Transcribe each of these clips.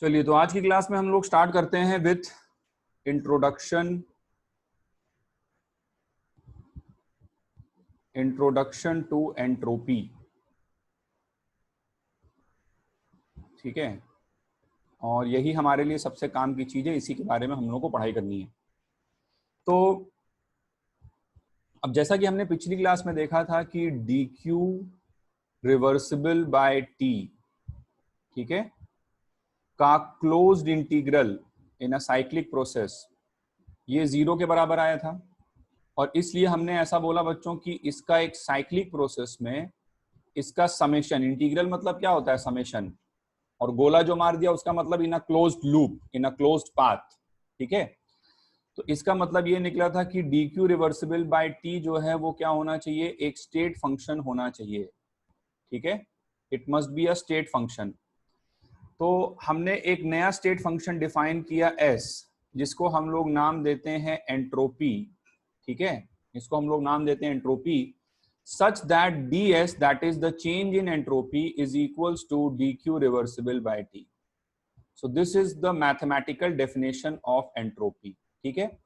चलिए, तो आज की क्लास में हम लोग स्टार्ट करते हैं विथ इंट्रोडक्शन टू एंट्रोपी। ठीक है, और यही हमारे लिए सबसे काम की चीज है, इसी के बारे में हम लोग को पढ़ाई करनी है। तो अब जैसा कि हमने पिछली क्लास में देखा था कि D Q reversible by T, ठीक है, का closed integral in a cyclic process ये 0 के बराबर आया था। और इसलिए हमने ऐसा बोला बच्चों कि इसका एक साइक्लिक प्रोसेस में इसका समेशन, इंटीग्रल मतलब क्या होता है समेशन, और गोला जो मार दिया उसका मतलब in a closed loop, in a closed path. ठीक है, तो इसका मतलब ये निकला था कि D Q reversible by T जो है वो क्या होना चाहिए, एक स्टेट फंक्शन होना चाहिए। ठीक है, it must be a state function. तो हमने एक नया स्टेट फंक्शन डिफाइन किया एस, जिसको हम लोग नाम देते हैं एंट्रोपी। ठीक है, इसको हम लोग नाम देते हैं entropy, such that ds, that is the change in entropy, is equals to dq reversible by t. So this is the mathematical definition of entropy. ठीक है,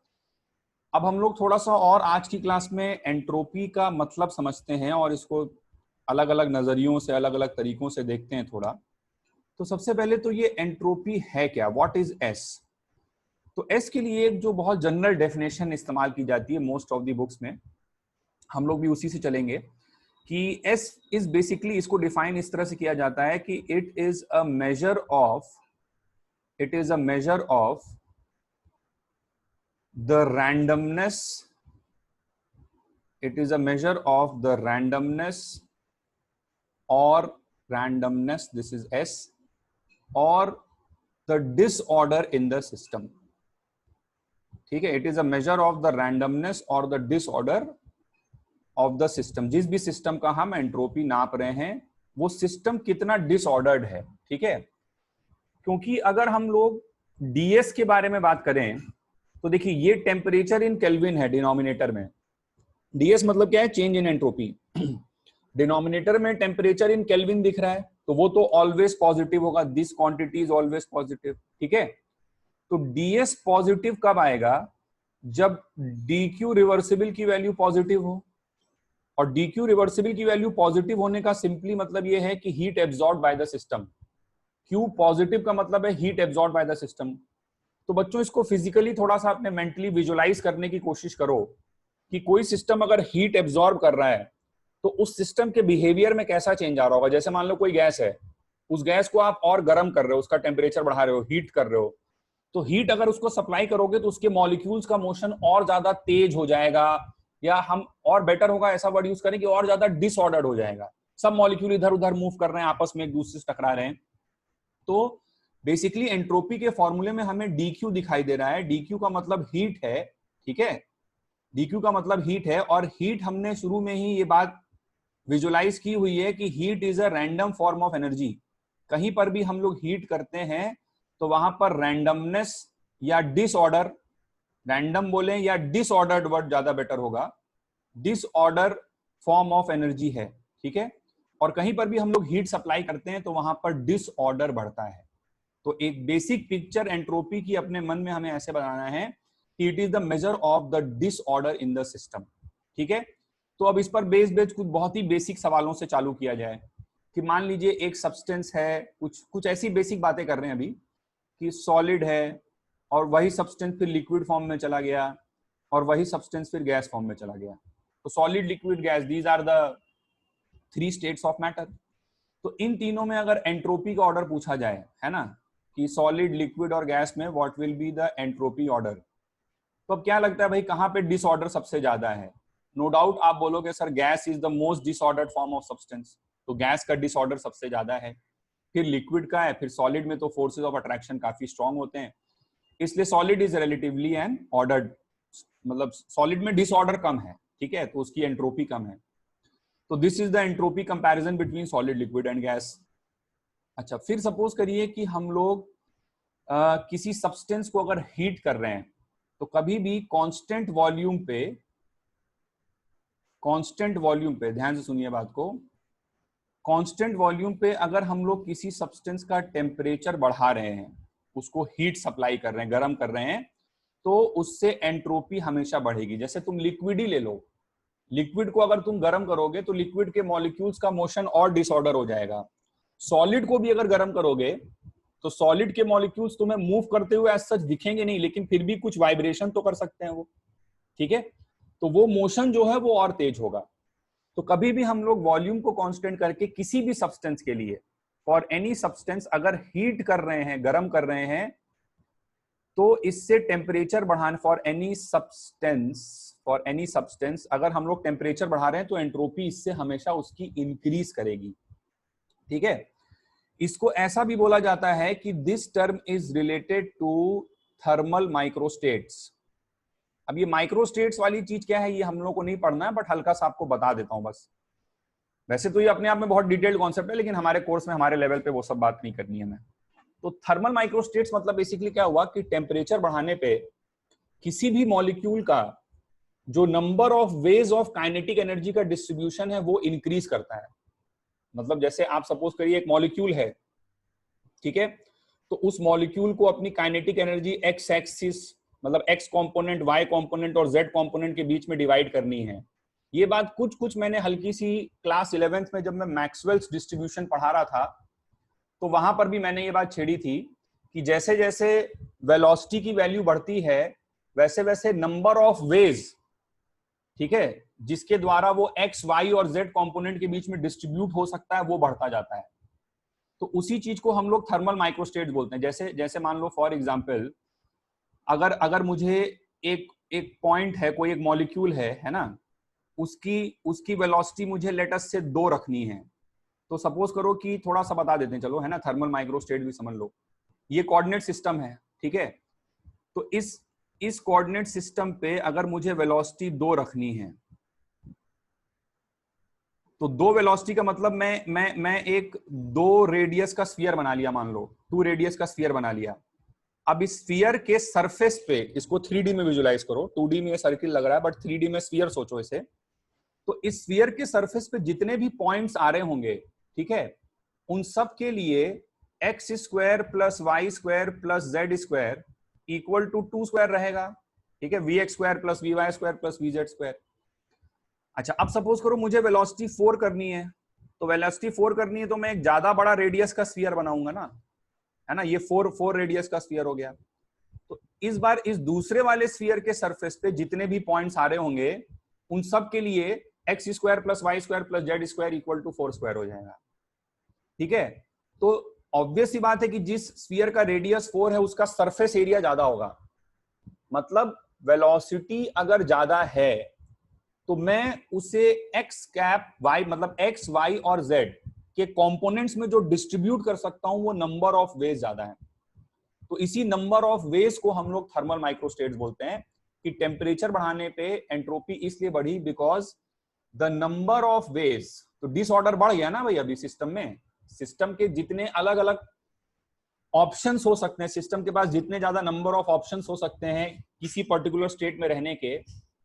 अब हम लोग थोड़ा सा और आज की क्लास में एंट्रोपी का मतलब समझते हैं और इसको अलग अलग नजरियों से, अलग अलग तरीकों से देखते हैं थोड़ा। तो सबसे पहले तो ये एंट्रोपी है क्या, व्हाट इज एस। तो एस के लिए एक जो बहुत जनरल डेफिनेशन इस्तेमाल की जाती है मोस्ट ऑफ द बुक्स में, हम लोग भी उसी से चलेंगे कि S इज बेसिकली, इसको डिफाइन इस तरह से किया जाता है कि it is a measure of the randomness, it is a measure of the randomness और रैंडमनेस, दिस इज S, और the disorder in the system. ठीक है, it is a measure of the randomness और the disorder of the system. जिस भी system का हम entropy नाप रहे हैं वो सिस्टम कितना डिसऑर्डर्ड है। ठीक है, क्योंकि अगर हम लोग डीएस के बारे में बात करें तो देखिए ये टेम्परेचर इन केल्विन है डिनोमिनेटर में। डीएस मतलब क्या है, चेंज इन एंट्रोपी। डिनोमिनेटर में टेम्परेचर इन केल्विन दिख रहा है तो वो तो ऑलवेज पॉजिटिव होगा, this quantity is always positive. ठीक है, तो डीएस पॉजिटिव कब आएगा, जब डीक्यू रिवर्सिबल की वैल्यू पॉजिटिव हो। और डीक्यू रिवर्सिबल की वैल्यू पॉजिटिव होने का सिंपली मतलब ये है कि heat absorb by the system. Q positive का मतलब है heat absorb by the system. तो बच्चों इसको फिजिकली थोड़ा सा अपने मेंटली विजुअलाइज करने की कोशिश करो कि कोई सिस्टम अगर हीट एब्जॉर्ब कर रहा है तो उस सिस्टम के बिहेवियर में कैसा चेंज आ रहा होगा। जैसे मान लो कोई गैस है, उस गैस को आप और गर्म कर रहे हो, उसका टेम्परेचर बढ़ा रहे हो, हीट कर रहे हो, तो हीट अगर उसको सप्लाई करोगे तो उसके मॉलिक्यूल्स का मोशन और ज्यादा तेज हो जाएगा, या हम और बेटर होगा ऐसा वर्ड यूज करें कि और ज्यादा डिसऑर्डर्ड हो जाएगा। सब मॉलिक्यूल इधर उधर मूव कर रहे हैं, आपस में एक दूसरे से टकरा रहे हैं। तो बेसिकली एंट्रोपी के फॉर्मूले में हमें डीक्यू दिखाई दे रहा है। डीक्यू का मतलब हीट है। ठीक है, डीक्यू का मतलब हीट है, और हीट हमने शुरू में ही ये बात विजुलाइज की हुई है कि heat is a random form of energy. कहीं पर भी हम लोग हीट करते हैं तो वहां पर रैंडमनेस या डिसऑर्डर, रैंडम बोले या डिसऑर्डर्ड वर्ड ज्यादा बेटर होगा, डिसऑर्डर फॉर्म ऑफ एनर्जी है। ठीक है, और कहीं पर भी हम लोग हीट सप्लाई करते हैं तो वहां पर डिसऑर्डर बढ़ता है। तो एक बेसिक पिक्चर एंट्रोपी की अपने मन में हमें ऐसे बनाना है कि it is the major of the disorder in the system. ठीक है, तो अब इस पर बेस कुछ बहुत ही बेसिक सवालों से चालू किया जाए कि मान लीजिए एक सब्सटेंस है, कुछ ऐसी बेसिक बातें कर रहे हैं अभी कि सॉलिड है, और वही सब्सटेंस फिर लिक्विड फॉर्म में चला गया, और वही सब्सटेंस फिर गैस फॉर्म में चला गया। तो solid, liquid, gas, these are the 3 states of matter. तो इन तीनों में अगर एंट्रोपी का ऑर्डर पूछा जाए, है ना, कि सॉलिड, लिक्विड और गैस में what will be the entropy order, तो अब क्या लगता है भाई कहां पे डिसऑर्डर सबसे ज्यादा है। नो डाउट आप बोलोगे sir gas is the most disordered form of substance, तो गैस का डिसऑर्डर सबसे ज्यादा है, फिर लिक्विड का है, फिर सॉलिड में तो फोर्सेज ऑफ अट्रैक्शन काफी स्ट्रांग होते हैं, इसलिए solid is relatively N ordered, मतलब सॉलिड में डिसऑर्डर कम है। ठीक है, तो उसकी एंट्रोपी कम है। तो this is the entropy comparison between solid, liquid and gas. अच्छा, फिर सपोज करिए कि हम लोग किसी सब्सटेंस को अगर हीट कर रहे हैं तो कभी भी कांस्टेंट वॉल्यूम पे ध्यान से सुनिए बात को, कांस्टेंट वॉल्यूम पे अगर हम लोग किसी सब्सटेंस का टेम्परेचर बढ़ा रहे हैं उसको हीट सप्लाई कर रहे हैं, गर्म कर रहे हैं, तो उससे एंट्रोपी हमेशा बढ़ेगी। जैसे तुम लिक्विड ही ले लो, लिक्विड को अगर तुम गर्म करोगे तो लिक्विड के मॉलिक्यूल्स का मोशन और डिसऑर्डर हो जाएगा। सॉलिड को भी अगर गर्म करोगे तो सॉलिड के मॉलिक्यूल्स तुम्हें मूव करते हुए एज सच दिखेंगे नहीं, लेकिन फिर भी कुछ वाइब्रेशन तो कर सकते हैं वो, ठीक है। तो वो मोशन जो है वो और तेज होगा। तो कभी भी हम लोग वॉल्यूम को कांस्टेंट करके किसी भी सब्सटेंस के लिए, फॉर एनी सब्सटेंस, अगर हीट कर रहे हैं, गर्म कर रहे हैं, तो इससे टेम्परेचर बढ़ाने, फॉर एनी सब्सटेंस अगर हम लोग टेम्परेचर बढ़ा रहे हैं तो एंट्रोपी इससे हमेशा उसकी इंक्रीज करेगी, ठीक है। इसको ऐसा भी बोला जाता है कि this term is related to thermal microstates. अब ये माइक्रोस्टेट्स वाली चीज क्या है ये हम लोगों को नहीं पढ़ना है, बट हल्का सा आपको बता देता हूं बस। वैसे तो ये अपने आप में बहुत डिटेल्ड कॉन्सेप्ट है, लेकिन हमारे कोर्स में, हमारे लेवल पे वो सब बात नहीं करनी है हमें। तो थर्मल माइक्रोस्टेट्स मतलब बेसिकली क्या हुआ कि टेम्परेचर बढ़ाने पे किसी भी मॉलिक्यूल का जो number of ways of kinetic energy का डिस्ट्रीब्यूशन है वो इंक्रीज करता है। मतलब जैसे आप सपोज करिए एक मॉलिक्यूल है, ठीक है, तो उस मॉलिक्यूल को अपनी काइनेटिक एनर्जी एक्स एक्सिस, मतलब एक्स कंपोनेंट, वाई कंपोनेंट और जेड कंपोनेंट के बीच में डिवाइड करनी है। ये बात कुछ मैंने हल्की सी क्लास 11th में जब मैं मैक्सवेल्स डिस्ट्रीब्यूशन पढ़ा रहा था तो वहां पर भी मैंने ये बात छेड़ी थी कि जैसे जैसे वेलोसिटी की वैल्यू बढ़ती है वैसे वैसे नंबर ऑफ वेज, ठीक है, जिसके द्वारा वो एक्स वाई और जेड कंपोनेंट के बीच में डिस्ट्रीब्यूट हो सकता है वो बढ़ता जाता है। तो उसी चीज को हम लोग थर्मल माइक्रोस्टेट्स बोलते हैं। जैसे जैसे मान लो फॉर एग्जांपल, अगर अगर मुझे एक एक पॉइंट है, कोई एक मॉलिक्यूल है ना, उसकी उसकी वेलोसिटी मुझे लेटस से 2 रखनी है। तो सपोज करो कि थोड़ा सा बता देते हैं चलो, है ना, थर्मल माइक्रोस्टेट भी समझ लो। ये कोऑर्डिनेट सिस्टम है, ठीक है। तो इस कोऑर्डिनेट सिस्टम पे अगर मुझे वेलोसिटी 2 रखनी है, तो 2 वेलोसिटी का मतलब मैं एक 2 रेडियस का स्फीयर बना लिया, मान लो 2 रेडियस का स्फीयर बना लिया। अब इस स्फीयर के सरफेस पे, इसको 3D में विजुलाइज करो, 2D में ये सर्किल लग रहा है बट 3D में स्फीयर सोचो इसे। तो इस स्फीयर के सरफेस पे जितने भी पॉइंट्स आ रहे होंगे, ठीक है, उन सब के लिए X square plus Y square plus Z square equal to 2 square रहेगा, ठीक है, V X square plus V Y square plus V Z square. अच्छा, अब सपोज करो मुझे वेलोसिटी 4 करनी है, तो वेलोसिटी 4 करनी है तो मैं एक ज्यादा बड़ा रेडियस का स्फीयर बनाऊंगा ना, है ना, ये 4 रेडियस का स्फीयर हो गया। तो इस बार इस दूसरे वाले स्फीयर के सरफेस पे जितने भी पॉइंट्स आ रहे होंगे उन सब के लिए X square plus Y square plus Z square equal to 4 square हो जाएगा, ठीक है। तो ऑब्वियस सी बात है कि जिस स्फीयर का रेडियस 4 है उसका सरफेस एरिया ज्यादा होगा। मतलब वेलोसिटी अगर ज्यादा है तो मैं उसे एक्स कैप वाई, मतलब एक्स वाई और जेड के कंपोनेंट्स में जो डिस्ट्रीब्यूट कर सकता हूं वो नंबर ऑफ वेज ज्यादा है। तो इसी नंबर ऑफ वेज को हम लोग थर्मल माइक्रोस्टेट्स बोलते हैं कि टेम्परेचर बढ़ाने पे एंट्रोपी इसलिए बढ़ी because the number of ways, तो डिसऑर्डर बढ़ गया ना भाई अभी सिस्टम में। सिस्टम के जितने अलग अलग ऑप्शंस हो सकते हैं, सिस्टम के पास जितने ज्यादा नंबर ऑफ ऑप्शंस हो सकते हैं किसी पर्टिकुलर स्टेट में रहने के,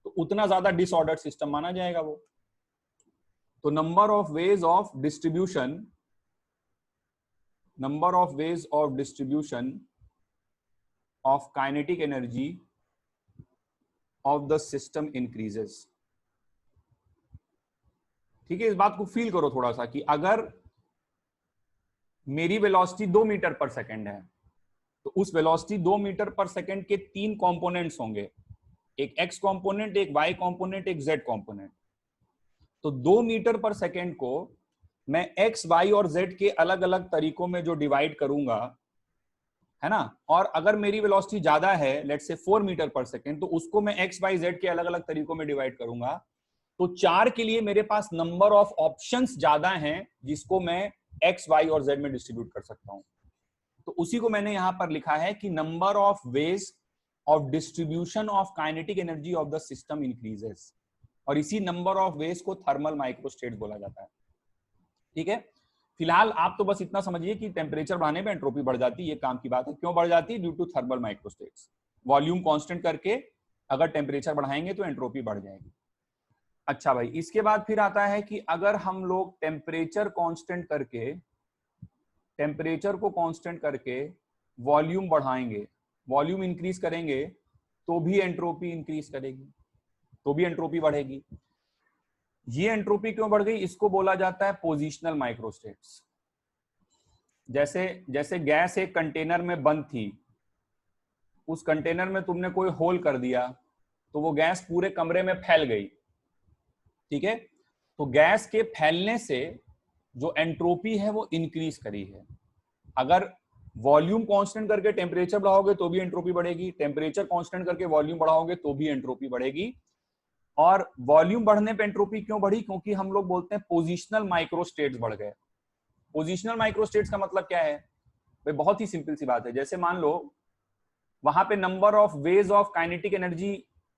तो उतना ज्यादा डिसऑर्डर सिस्टम माना जाएगा वो। तो number of ways of distribution, number of ways of distribution of kinetic energy of the system increases. ठीक है, इस बात को फील करो थोड़ा सा कि अगर मेरी वेलोसिटी 2 मीटर पर सेकंड है तो उस वेलोसिटी 2 मीटर पर सेकंड के 3 कंपोनेंट्स होंगे, एक एक्स कंपोनेंट, एक वाई कंपोनेंट, एक जेड कंपोनेंट। तो 2 मीटर पर सेकंड को मैं एक्स, वाई और जेड के अलग अलग तरीकों में जो डिवाइड करूंगा, है ना, और अगर मेरी वेलोसिटी ज्यादा है, लेट्स से 4 मीटर पर सेकंड, तो उसको मैं एक्स, वाई, जेड के अलग अलग तरीकों में डिवाइड करूंगा। तो 4 के लिए मेरे पास नंबर ऑफ ऑप्शंस ज्यादा हैं जिसको मैं एक्स, वाई और जेड में डिस्ट्रीब्यूट कर सकता हूं। तो उसी को मैंने यहां पर लिखा है कि number of ways of distribution of kinetic energy of the system increases, और इसी नंबर ऑफ वेज को थर्मल माइक्रोस्टेट्स बोला जाता है। ठीक है, फिलहाल आप तो बस इतना समझिए कि टेम्परेचर बढ़ाने पे एंट्रोपी बढ़ जाती है, ये काम की बात है। क्यों बढ़ जाती है? Due to thermal microstates. Volume constant करके अगर टेम्परेचर बढ़ाएंगे तो एंट्रोपी बढ़ जाएगी। अच्छा भाई, इसके बाद फिर आता है कि अगर हम लोग टेम्परेचर को कांस्टेंट करके वॉल्यूम बढ़ाएंगे, वॉल्यूम इंक्रीज करेंगे तो भी एंट्रोपी इंक्रीज करेगी, तो भी एंट्रोपी बढ़ेगी। ये एंट्रोपी क्यों बढ़ गई? इसको बोला जाता है पोजिशनल माइक्रोस्टेट्स। जैसे जैसे गैस एक कंटेनर में बंद थी, उस कंटेनर में तुमने कोई होल कर दिया तो वो गैस पूरे कमरे में फैल गई, ठीक है? तो गैस के फैलने से जो एंट्रोपी है वो इंक्रीज करी है। अगर वॉल्यूम कांस्टेंट करके टेम्परेचर बढ़ाओगे तो भी एंट्रोपी बढ़ेगी, टेम्परेचर कांस्टेंट करके वॉल्यूम बढ़ाओगे तो भी एंट्रोपी बढ़ेगी। और वॉल्यूम बढ़ने पे एंट्रोपी क्यों बढ़ी? क्योंकि हम लोग बोलते हैं पोजिशनल माइक्रोस्टेट्स बढ़ गए। पोजिशनल माइक्रोस्टेट्स का मतलब क्या है भाई? बहुत ही सिंपल सी बात है। जैसे मान लो वहां पे number of ways of kinetic energy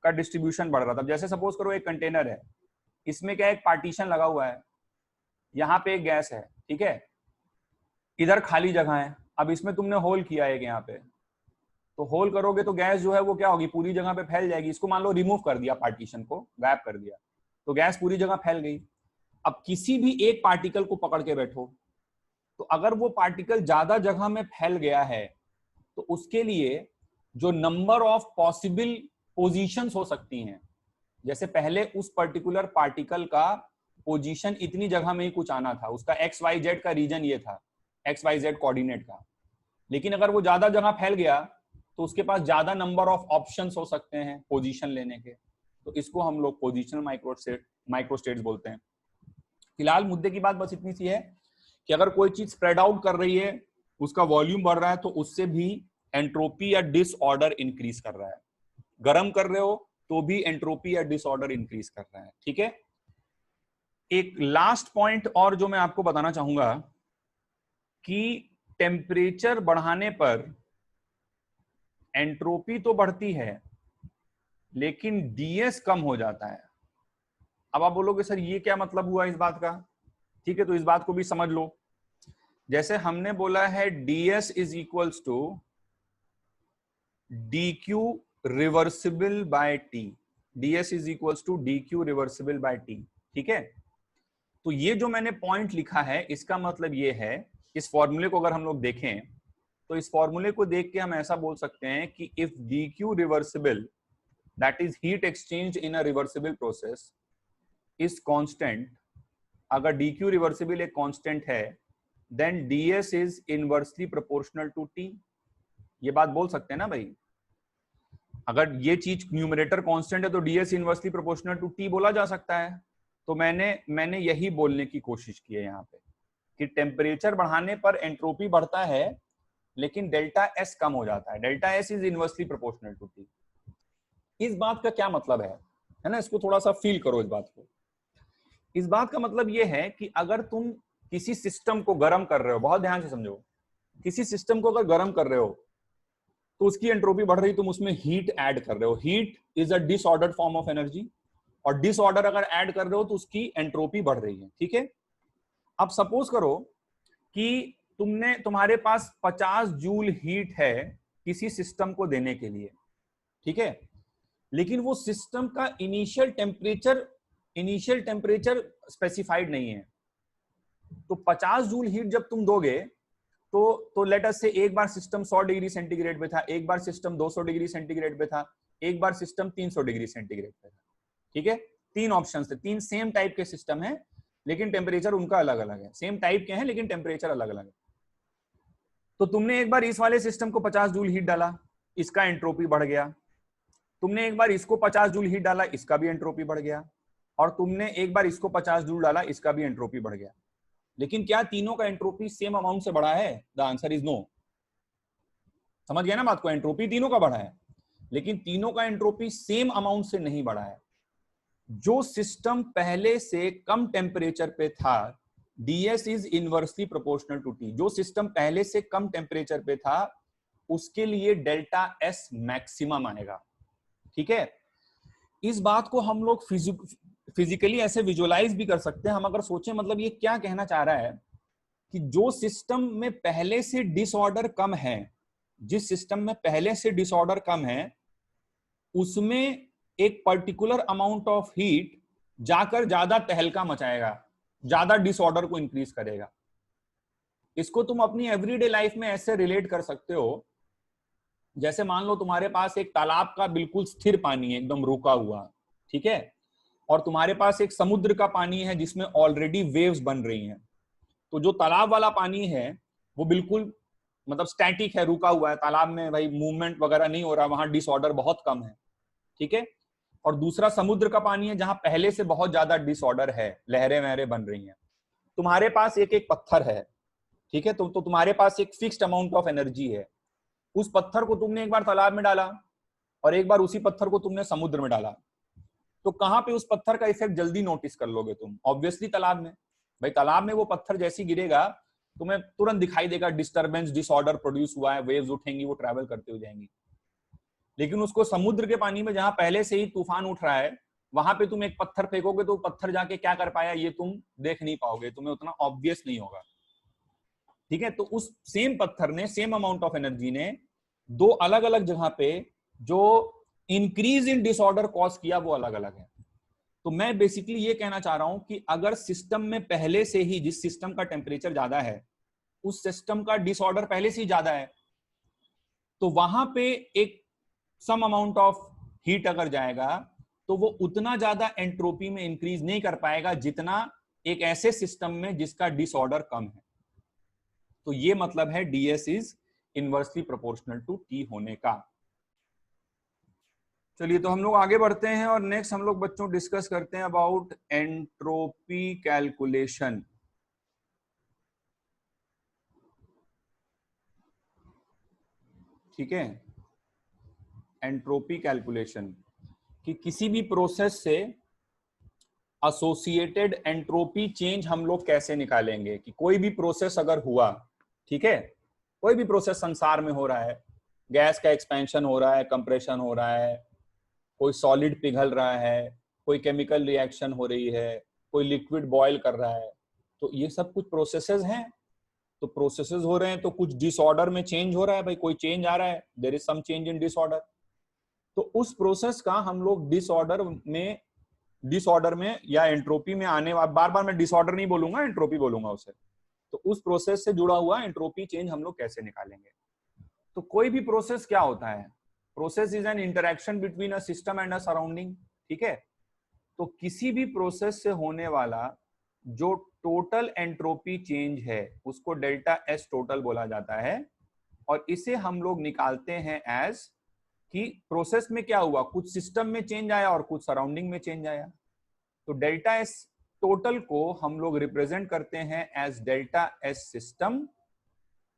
का डिस्ट्रीब्यूशन बढ़ रहा था। जैसे सपोज करो एक कंटेनर है, इसमें क्या एक पार्टीशन लगा हुआ है, यहाँ पे एक गैस है, ठीक है, इधर खाली जगह है। अब इसमें तुमने होल किया है यहाँ पे, तो होल करोगे तो गैस जो है वो क्या होगी? पूरी जगह पे फैल जाएगी। इसको मान लो रिमूव कर दिया, पार्टीशन को गायब कर दिया, तो गैस पूरी जगह फैल गई। अब किसी भी एक पार्टिकल को पकड़ के बैठो, तो अगर वो पार्टिकल ज्यादा जगह में फैल गया है तो उसके लिए जो नंबर ऑफ पॉसिबल पोजीशंस हो सकती हैं, जैसे पहले उस पर्टिकुलर पार्टिकल का पोजीशन इतनी जगह में ही कुछ आना था, उसका एक्स वाई जेड का रीजन ये था, एक्स वाई जेड कोऑर्डिनेट का। लेकिन अगर वो ज्यादा जगह फैल गया तो उसके पास ज्यादा नंबर ऑफ ऑप्शंस हो सकते हैं पोजीशन लेने के, तो इसको हम लोग पोजिशनल माइक्रोस्टेट्स बोलते हैं। फिलहाल मुद्दे की बात बस इतनी सी है कि अगर कोई चीज स्प्रेड आउट कर रही है, उसका वॉल्यूम बढ़ रहा है, तो उससे भी एंट्रोपी या डिसऑर्डर इंक्रीज कर रहा है। गर्म कर रहे हो तो भी एंट्रोपी या डिसऑर्डर इंक्रीज कर रहा है, ठीक है? एक लास्ट पॉइंट और जो मैं आपको बताना चाहूंगा कि टेम्परेचर बढ़ाने पर एंट्रोपी तो बढ़ती है लेकिन डीएस कम हो जाता है। अब आप बोलोगे सर ये क्या मतलब हुआ इस बात का? ठीक है, तो इस बात को भी समझ लो। जैसे हमने बोला है ds is equals to dq reversible by t, ds is equals to dq reversible by t, ठीक है? तो ये जो मैंने पॉइंट लिखा है इसका मतलब ये है, इस फॉर्मूले को अगर हम लोग देखें तो इस फॉर्मूले को देख के हम ऐसा बोल सकते हैं कि if dq reversible, that is heat exchange in a reversible process, is constant, अगर dq रिवर्सिबल एक कांस्टेंट है, then ds is inversely proportional to t। ये बात बोल सकते हैं ना भाई? अगर ये चीज न्यूमरेटर कांस्टेंट है तो ds inversely proportional to t बोला जा सकता है। तो मैंने यही बोलने की कोशिश की है यहाँ पे कि टेम्परेचर बढ़ाने पर एंट्रोपी बढ़ता है लेकिन डेल्टा एस कम हो जाता है, delta S is inversely proportional to T. इस बात का क्या मतलब है ना? इसको थोड़ा सा फील करो इस बात को। इस बात का मतलब ये है कि अगर तुम किसी सिस्टम को गर्म कर रहे हो, बहुत ध्यान से समझो, किसी सिस्टम को अगर गर्म कर रहे हो तो उसकी एंट्रोपी बढ़ रही, तुम उसमें हीट ऐड कर रहे हो। Heat is a disordered form of energy, और डिसऑर्डर अगर ऐड कर रहे हो तो उसकी एंट्रोपी बढ़ रही है, ठीक है? अब सपोज करो कि तुम्हारे पास 50 जूल हीट है किसी सिस्टम को देने के लिए, ठीक है? लेकिन वो सिस्टम का इनिशियल टेम्परेचर स्पेसिफाइड नहीं है। तो 50 जूल हीट जब तुम दोगे तो लेट अस से एक बार सिस्टम 100 डिग्री सेंटीग्रेड पे था, एक बार सिस्टम 200 डिग्री सेंटीग्रेड पे था, एक बार सिस्टम 300 डिग्री सेंटीग्रेड पे था, ठीक है? 3 ऑप्शंस थे, 3 सेम टाइप के सिस्टम है लेकिन टेम्परेचर उनका अलग अलग है। सेम टाइप के हैं लेकिन टेम्परेचर अलग अलग है। तो तुमने एक बार इस वाले सिस्टम को 50 जूल हीट डाला, इसका एंट्रोपी बढ़ गया। तुमने एक बार इसको 50 जूल हीट डाला, इसका भी एंट्रोपी बढ़ गया। और तुमने एक बार इसको 50 जूल डाला, इसका भी एंट्रोपी बढ़ गया। लेकिन क्या तीनों का एंट्रोपी सेम अमाउंट से बढ़ा है? The answer is no. समझ गया ना बात को? एंट्रोपी तीनों का बढ़ा है लेकिन तीनों का एंट्रोपी सेम अमाउंट से नहीं बढ़ा है। जो सिस्टम पहले से कम टेम्परेचर पे था, ds is inversely proportional to t। जो सिस्टम पहले से कम टेम्परेचर पे था उसके लिए डेल्टा s मैक्सिमम आएगा, ठीक है? इस बात को हम लोग फिजिकली ऐसे विजुअलाइज भी कर सकते हैं। हम अगर सोचें, मतलब ये क्या कहना चाह रहा है कि जो सिस्टम में पहले से डिसऑर्डर कम है, जिस सिस्टम में पहले से डिसऑर्डर कम है, उसमें एक पर्टिकुलर अमाउंट ऑफ हीट जाकर ज्यादा तहलका मचाएगा, ज्यादा डिसऑर्डर को इंक्रीज करेगा। इसको तुम अपनी एवरीडे लाइफ में ऐसे रिलेट कर सकते हो जैसे मान लो तुम्हारे पास एक तालाब का बिल्कुल स्थिर पानी है, एकदम रुका हुआ, ठीक है, और तुम्हारे पास एक समुद्र का पानी है जिसमें ऑलरेडी वेव्स बन रही हैं। तो जो तालाब वाला पानी है वो बिल्कुल मतलब स्टैटिक है, रुका हुआ है, तालाब में भाई मूवमेंट वगैरह नहीं हो रहा, वहां डिसऑर्डर बहुत कम है, ठीक है। और दूसरा समुद्र का पानी है जहां पहले से बहुत ज्यादा डिसऑर्डर है, लहरें वहरें बन रही हैं। तुम्हारे पास एक एक पत्थर है, ठीक है, तो तुम्हारे पास एक फिक्स्ड अमाउंट ऑफ एनर्जी है। उस पत्थर को तुमने एक बार तालाब में डाला और एक बार उसी पत्थर को तुमने समुद्र में डाला, तो कहां पे उस पत्थर का इफेक्ट जल्दी नोटिस कर लोगे तुम? ऑब्वियसली तालाब में। भाई तालाब में वो पत्थर जैसी गिरेगा तुम्हें तुरंत दिखाई देगा, डिस्टर्बेंस डिसऑर्डर प्रोड्यूस हुआ है, वेव्स उठेंगी, वो ट्रैवल करते हुए जाएंगी। लेकिन उसको समुद्र के पानी में जहां पहले से ही तूफान उठ रहा है, वहां पे तुम एक पत्थर फेंकोगे तो पत्थर जाके क्या कर पाया ये तुम देख नहीं पाओगे, तुम्हें उतना ऑब्वियस नहीं होगा, ठीक है। तो उस सेम पत्थर ने, सेम अमाउंट ऑफ एनर्जी ने दो अलग अलग जगह पे जो इंक्रीज इन डिसऑर्डर कॉज किया वो अलग अलग है। तो मैं बेसिकली ये कहना चाह रहा हूं कि अगर सिस्टम में पहले से ही, जिस सिस्टम का टेम्परेचर ज्यादा है उस सिस्टम का डिसऑर्डर पहले से ही ज्यादा है, तो वहां पे एक सम अमाउंट ऑफ हीट अगर जाएगा तो वो उतना ज्यादा एंट्रोपी में इंक्रीज नहीं कर पाएगा जितना एक ऐसे सिस्टम में जिसका डिसऑर्डर कम है। तो ये मतलब है ds is inversely proportional to t होने का। चलिए तो हम लोग आगे बढ़ते हैं और नेक्स्ट हम लोग बच्चों डिस्कस करते हैं अबाउट एंट्रोपी कैलकुलेशन। ठीक है, एंट्रोपी कैलकुलेशन कि किसी भी प्रोसेस से एसोसिएटेड एंट्रोपी चेंज हम लोग कैसे निकालेंगे। कि कोई भी प्रोसेस अगर हुआ, ठीक है, कोई भी प्रोसेस संसार में हो रहा है, गैस का एक्सपेंशन हो रहा है, कंप्रेशन हो रहा है, कोई सॉलिड पिघल रहा है, कोई केमिकल रिएक्शन हो रही है, कोई लिक्विड बॉयल कर रहा है, तो ये सब कुछ प्रोसेसेस हैं। तो प्रोसेसेस हो रहे हैं तो कुछ डिसऑर्डर में चेंज हो रहा है, भाई कोई चेंज आ रहा है, there is some change in disorder. तो उस प्रोसेस का हम लोग डिसऑर्डर में या एंट्रोपी में आने वाला, बार बार मैं डिसऑर्डर नहीं बोलूंगा, एंट्रोपी बोलूंगा उसे। तो उस प्रोसेस से जुड़ा हुआ एंट्रोपी चेंज हम लोग कैसे निकालेंगे। तो कोई भी प्रोसेस क्या होता है, process is an interaction between a system and a surrounding, ठीक है। तो किसी भी प्रोसेस से होने वाला जो टोटल एंट्रोपी चेंज है उसको डेल्टा एस टोटल बोला जाता है, और इसे हम लोग निकालते हैं एज कि प्रोसेस में क्या हुआ, कुछ सिस्टम में चेंज आया और कुछ सराउंडिंग में चेंज आया। तो डेल्टा एस टोटल को हम लोग रिप्रेजेंट करते हैं as delta S system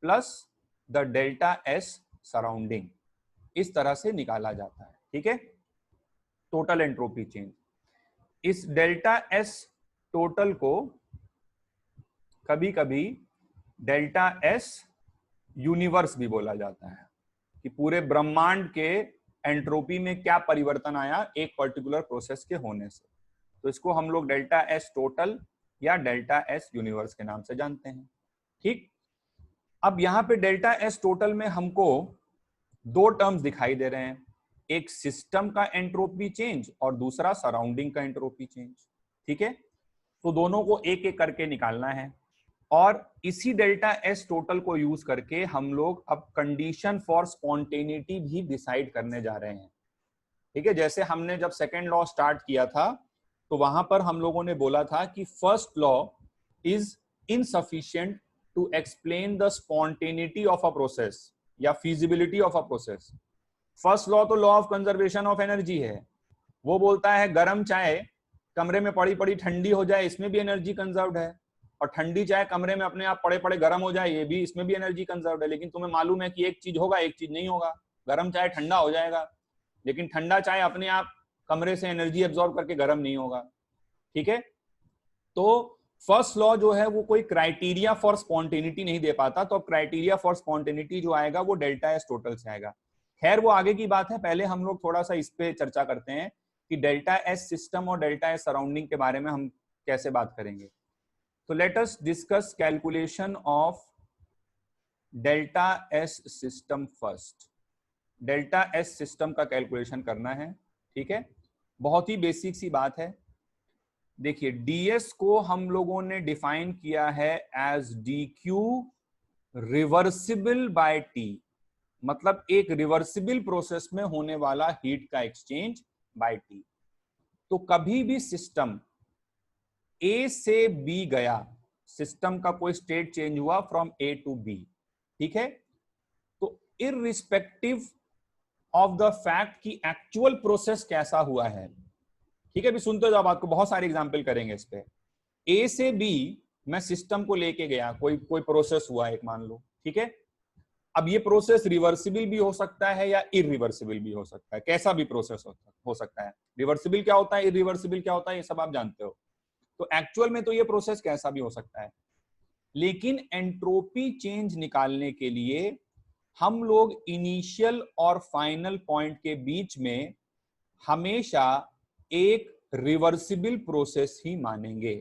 plus the delta S surrounding. इस तरह से निकाला जाता है, ठीक है, टोटल एंट्रोपी चेंज। इस डेल्टा एस टोटल को कभी कभी डेल्टा एस यूनिवर्स भी बोला जाता है, कि पूरे ब्रह्मांड के एंट्रोपी में क्या परिवर्तन आया एक पर्टिकुलर प्रोसेस के होने से। तो इसको हम लोग डेल्टा एस टोटल या डेल्टा एस यूनिवर्स के नाम से जानते हैं, ठीक। अब यहां पे डेल्टा एस टोटल में हमको दो टर्म्स दिखाई दे रहे हैं, एक सिस्टम का एंट्रोपी चेंज और दूसरा सराउंडिंग का एंट्रोपी चेंज, ठीक है। तो दोनों को एक एक करके निकालना है, और इसी डेल्टा एस टोटल को यूज करके हम लोग अब कंडीशन फॉर स्पॉन्टेनिटी भी डिसाइड करने जा रहे हैं, ठीक है। जैसे हमने जब सेकेंड लॉ स्टार्ट किया था तो वहां पर हम लोगों ने बोला था कि first law is insufficient to explain the spontaneity of a process या feasibility of a process. First law तो law of conservation of energy है, वो बोलता है गर्म चाय कमरे में पड़ी पड़ी ठंडी हो जाए, इसमें भी एनर्जी कंजर्व्ड है, और ठंडी चाय कमरे में अपने आप पड़े पड़े गर्म हो जाए, ये भी, इसमें भी एनर्जी कंजर्व्ड है। लेकिन तुम्हें मालूम है कि एक चीज होगा एक चीज नहीं होगा, गर्म चाय ठंडा हो जाएगा लेकिन ठंडा चाय अपने आप कमरे से एनर्जी एब्जॉर्ब करके गर्म नहीं होगा, ठीक है। तो फर्स्ट लॉ जो है वो कोई क्राइटेरिया फॉर स्पॉन्टेनिटी नहीं दे पाता, तो अब क्राइटेरिया फॉर स्पॉन्टेनिटी जो आएगा वो डेल्टा एस टोटल से आएगा। खैर वो आगे की बात है, पहले हम लोग थोड़ा सा इस पे चर्चा करते हैं कि डेल्टा एस सिस्टम और डेल्टा एस सराउंडिंग के बारे में हम कैसे बात करेंगे। तो let us discuss calculation of delta S system first. Delta S system का कैलकुलेशन करना है, ठीक है, बहुत ही बेसिक सी बात है। देखिए ds को हम लोगों ने डिफाइन किया है as dq reversible by t। मतलब एक रिवर्सिबल प्रोसेस में होने वाला हीट का एक्सचेंज बाय टी। तो कभी भी सिस्टम ए से बी गया, सिस्टम का कोई स्टेट चेंज हुआ फ्रॉम ए टू बी, ठीक है, तो इररिस्पेक्टिव ऑफ द फैक्ट कि एक्चुअल प्रोसेस कैसा हुआ है, ठीक है, अभी सुनते जाओ बात को, बहुत सारे एग्जांपल करेंगे इस पे। ए से बी मैं सिस्टम को लेके गया, कोई प्रोसेस हुआ एक मान लो, ठीक है। अब ये प्रोसेस रिवर्सिबल भी हो सकता है या इरिवर्सिबल भी हो सकता है, कैसा भी प्रोसेस हो सकता है। रिवर्सिबल क्या होता है, इरिवर्सिबल क्या होता है, ये सब आप जानते हो। तो एक्चुअल में तो ये प्रोसेस कैसा भी हो सकता है, लेकिन एंट्रोपी चेंज निकालने के लिए हम लोग इनिशियल और फाइनल पॉइंट के बीच में हमेशा एक रिवर्सिबल प्रोसेस ही मानेंगे।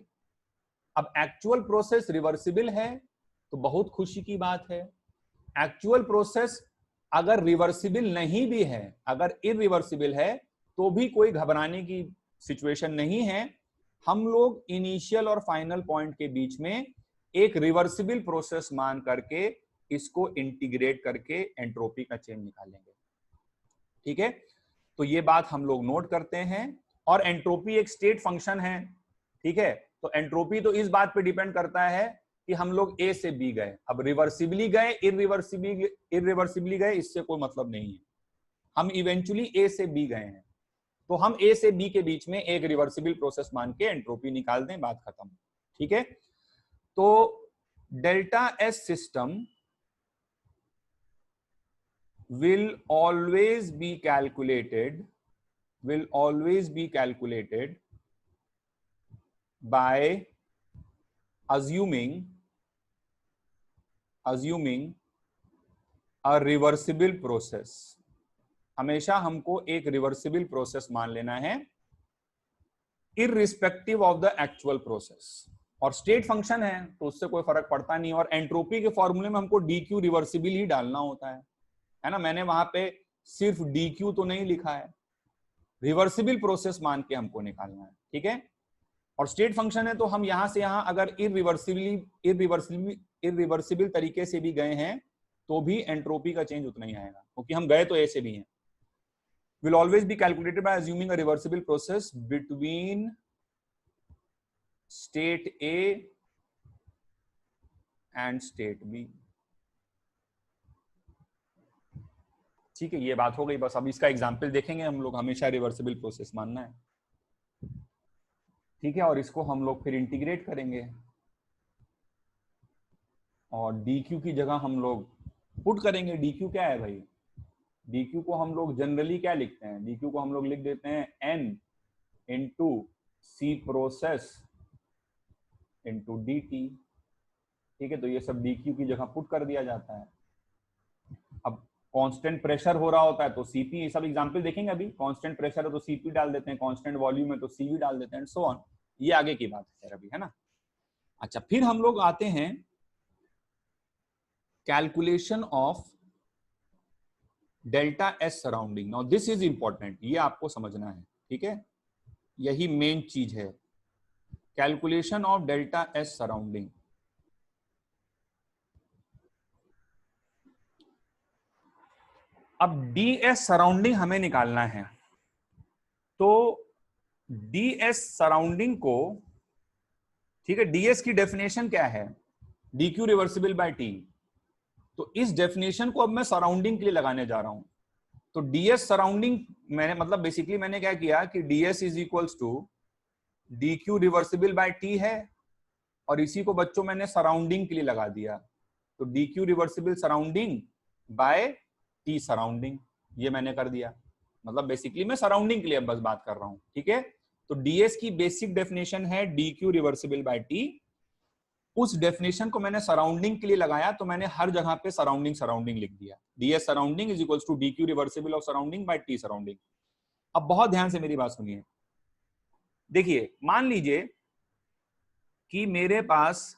अब एक्चुअल प्रोसेस रिवर्सिबल है तो बहुत खुशी की बात है। एक्चुअल प्रोसेस अगर रिवर्सिबल नहीं भी है, अगर इरिवर्सिबल है, तो भी कोई घबराने की सिचुएशन नहीं है। हम लोग इनिशियल और फाइनल पॉइंट के बीच में एक रिवर्सिबल प्रोसेस मान करके इसको इंटीग्रेट करके एंट्रोपी का चेंज निकालेंगे, ठीक है। तो ये बात हम लोग नोट करते हैं। और एंट्रोपी एक स्टेट फंक्शन है, ठीक है। तो एंट्रोपी तो इस बात पे डिपेंड करता है कि हम लोग ए से बी गए। अब रिवर्सिबली गए इरिवर्सिबली गए इससे कोई मतलब नहीं है, हम इवेंचुअली ए से बी गए हैं, तो हम ए से बी के बीच में एक रिवर्सिबल प्रोसेस मान के एंट्रोपी निकाल दें, बात खत्म, ठीक है। तो delta S system will always be calculated by assuming a reversible process। हमेशा हमको एक रिवर्सिबल प्रोसेस मान लेना है irrespective of the actual process. और स्टेट फंक्शन है तो उससे कोई फर्क पड़ता नहीं। और एंट्रोपी के फॉर्मूले में हमको डी क्यू रिवर्सिबल ही डालना होता है ना। मैंने वहां पे सिर्फ डी क्यू तो नहीं लिखा है, रिवर्सिबल प्रोसेस मान के हमको निकालना है, ठीक है। और स्टेट फंक्शन है तो हम यहां से यहां अगर इरिवर्सिबल तरीके से भी गए हैं तो भी एंट्रोपी का चेंज उतना ही आएगा, क्योंकि हम गए तो ए से भी हैं। will always be calculated by assuming a reversible process between state A and state B। ठीक है, ये बात हो गई। बस अब इसका एग्जाम्पल देखेंगे हम लोग। हमेशा रिवर्सिबल प्रोसेस मानना है, ठीक है। और इसको हम लोग फिर इंटीग्रेट करेंगे और dq की जगह हम लोग पुट करेंगे। dq क्या है भाई, dq को हम लोग जनरली क्या लिखते हैं, dq को हम लोग लिख देते हैं n इंटू सी प्रोसेस इंटू dt, ठीक है। तो ये सब dq की जगह पुट कर दिया जाता है। अब कांस्टेंट प्रेशर हो रहा होता है तो cp, ये सब एग्जांपल देखेंगे अभी। कांस्टेंट प्रेशर है तो cp डाल देते हैं, कांस्टेंट वॉल्यूम है तो cv डाल देते हैं, सो ऑन। ये आगे की बात है अभी, है ना। अच्छा, फिर हम लोग आते हैं calculation of delta S surrounding. Now this is important, ये आपको समझना है, ठीक है। यही मेन चीज है, calculation of delta S surrounding. अब डी एस सराउंडिंग हमें निकालना है, तो डी एस सराउंडिंग को, ठीक है, डीएस की डेफिनेशन क्या है, D Q reversible by T. तो इस डेफिनेशन को अब मैं सराउंडिंग के लिए लगाने जा रहा हूं। तो डीएस सराउंडिंग, मैंने मतलब बेसिकली मैंने क्या किया कि DS is equals to D Q reversible by T है, और इसी को बच्चों मैंने सराउंडिंग के लिए लगा दिया। तो D Q reversible surrounding by T surrounding, ये मैंने कर दिया। मतलब बेसिकली मैं सराउंडिंग के लिए बस बात कर रहा हूं, ठीक है। तो डीएस की बेसिक डेफिनेशन है D Q reversible by T. उस डेफिनेशन को मैंने सराउंडिंग के लिए लगाया, तो मैंने हर जगह पे सराउंडिंग लिख दिया। DS surrounding is equals to D Q reversible of surrounding by T surrounding. अब बहुत ध्यान से मेरी बात सुनिए। देखिए, मान लीजिए कि मेरे पास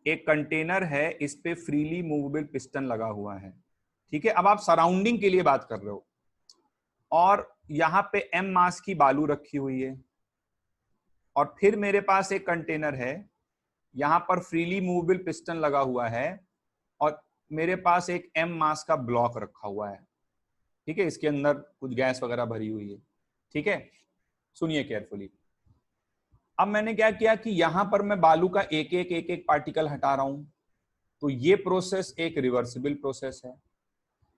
एक कंटेनर है, इस पे फ्रीली मूवेबल पिस्टन लगा हुआ है, ठीक है। अब आप सराउंडिंग के लिए बात कर रहे हो, और यहां पे m मास की बालू रखी हुई है, और फिर मेरे पास एक कंटेनर है, यहां पर फ्रीली मूवेबल पिस्टन लगा हुआ है, और मेरे पास एक m मास का ब्लॉक रखा हुआ है, ठीक है, इसके अंदर कुछ गैस वगैरह भरी हुई है, ठीक है, सुनिए केयरफुली। अब मैंने क्या किया कि यहां पर मैं बालू का एक एक पार्टिकल हटा रहा हूं, तो ये प्रोसेस एक रिवर्सिबल प्रोसेस है।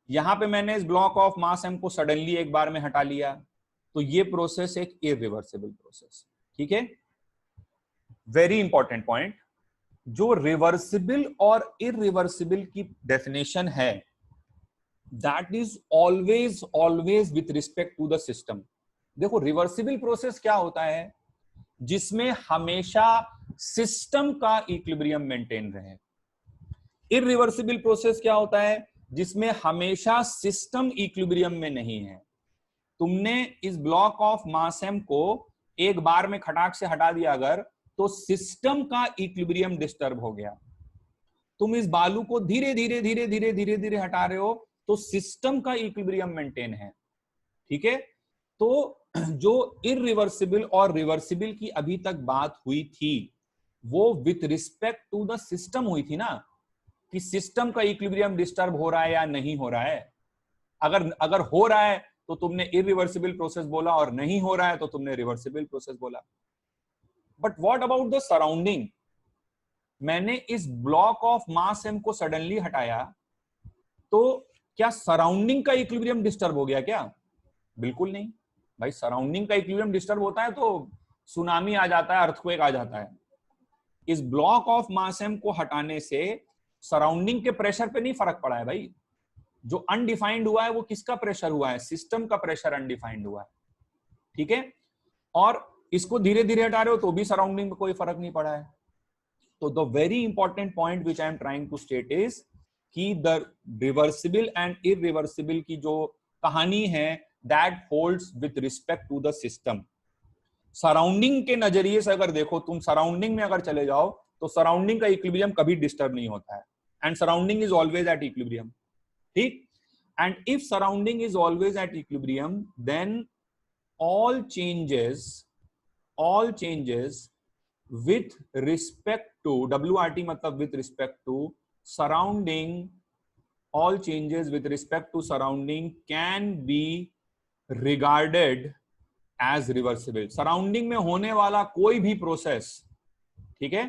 यहां पे मैंने इस ब्लॉक ऑफ मास m को सडनली एक बार में हटा लिया, तो ये प्रोसेस एक इरिवर्सिबल प्रोसेस, ठीक है। वेरी इंपॉर्टेंट पॉइंट, जो रिवर्सिबल और इरिवर्सिबल की डेफिनेशन है, that is always always with respect to the system. देखो रिवर्सिबल प्रोसेस क्या होता है, जिसमें हमेशा सिस्टम का इक्विलिब्रियम मेंटेन रहे। इरिवर्सिबल प्रोसेस क्या होता है, जिसमें हमेशा सिस्टम इक्विलिब्रियम में नहीं है। तुमने इस ब्लॉक ऑफ मास m को एक बार में खटाक से हटा दिया अगर, तो सिस्टम का इक्विलिब्रियम डिस्टर्ब हो गया। तुम इस बालू को धीरे धीरे धीरे धीरे धीरे धीरे हटा रहे हो, तो सिस्टम का इक्विलिब्रियम मेंटेन है, ठीक है। तो जो इरिवर्सिबल और रिवर्सिबल की अभी तक बात हुई थी, वो with respect to the system हुई थी ना, कि सिस्टम का इक्विलिब्रियम डिस्टर्ब हो रहा है या नहीं हो रहा है। अगर अगर हो रहा है तो तुमने इरिवर्सिबल प्रोसेस बोला, और नहीं हो रहा है तो तुमने रिवर्सिबल प्रोसेस बोला। But what about the surrounding? मैंने इस ब्लॉक ऑफ मास m को सडनली हटाया, तो क्या सराउंडिंग का इक्विलिब्रियम डिस्टर्ब हो गया क्या? बिल्कुल नहीं भाई। सराउंडिंग का इक्विलिब्रियम डिस्टर्ब होता है तो सुनामी आ जाता है, अर्थक्वेक आ जाता है। इस ब्लॉक ऑफ मास m को हटाने से सराउंडिंग के प्रेशर पे नहीं फर्क पड़ा है भाई। जो अनडिफाइंड हुआ है वो किसका प्रेशर हुआ है? सिस्टम का प्रेशर अनडिफाइंड हुआ है, ठीक है। और इसको धीरे धीरे हटा रहे हो तो भी सराउंडिंग में कोई फर्क नहीं पड़ा है। तो the very important point which I am trying to state is कि द रिवर्सिबल एंड इरिवर्सिबल की जो कहानी है, that holds with respect to the system. Surrounding के नजरिए से अगर देखो, तुम सराउंडिंग में अगर चले जाओ तो सराउंडिंग का इक्विलिब्रियम कभी डिस्टर्ब नहीं होता है, and surrounding is always at equilibrium, ठीक। And if surrounding is always at equilibrium, then all changes with respect to WRT, मतलब with respect to surrounding, all changes with respect to surrounding can be regarded as reversible। Surrounding में होने वाला कोई भी process, ठीक है,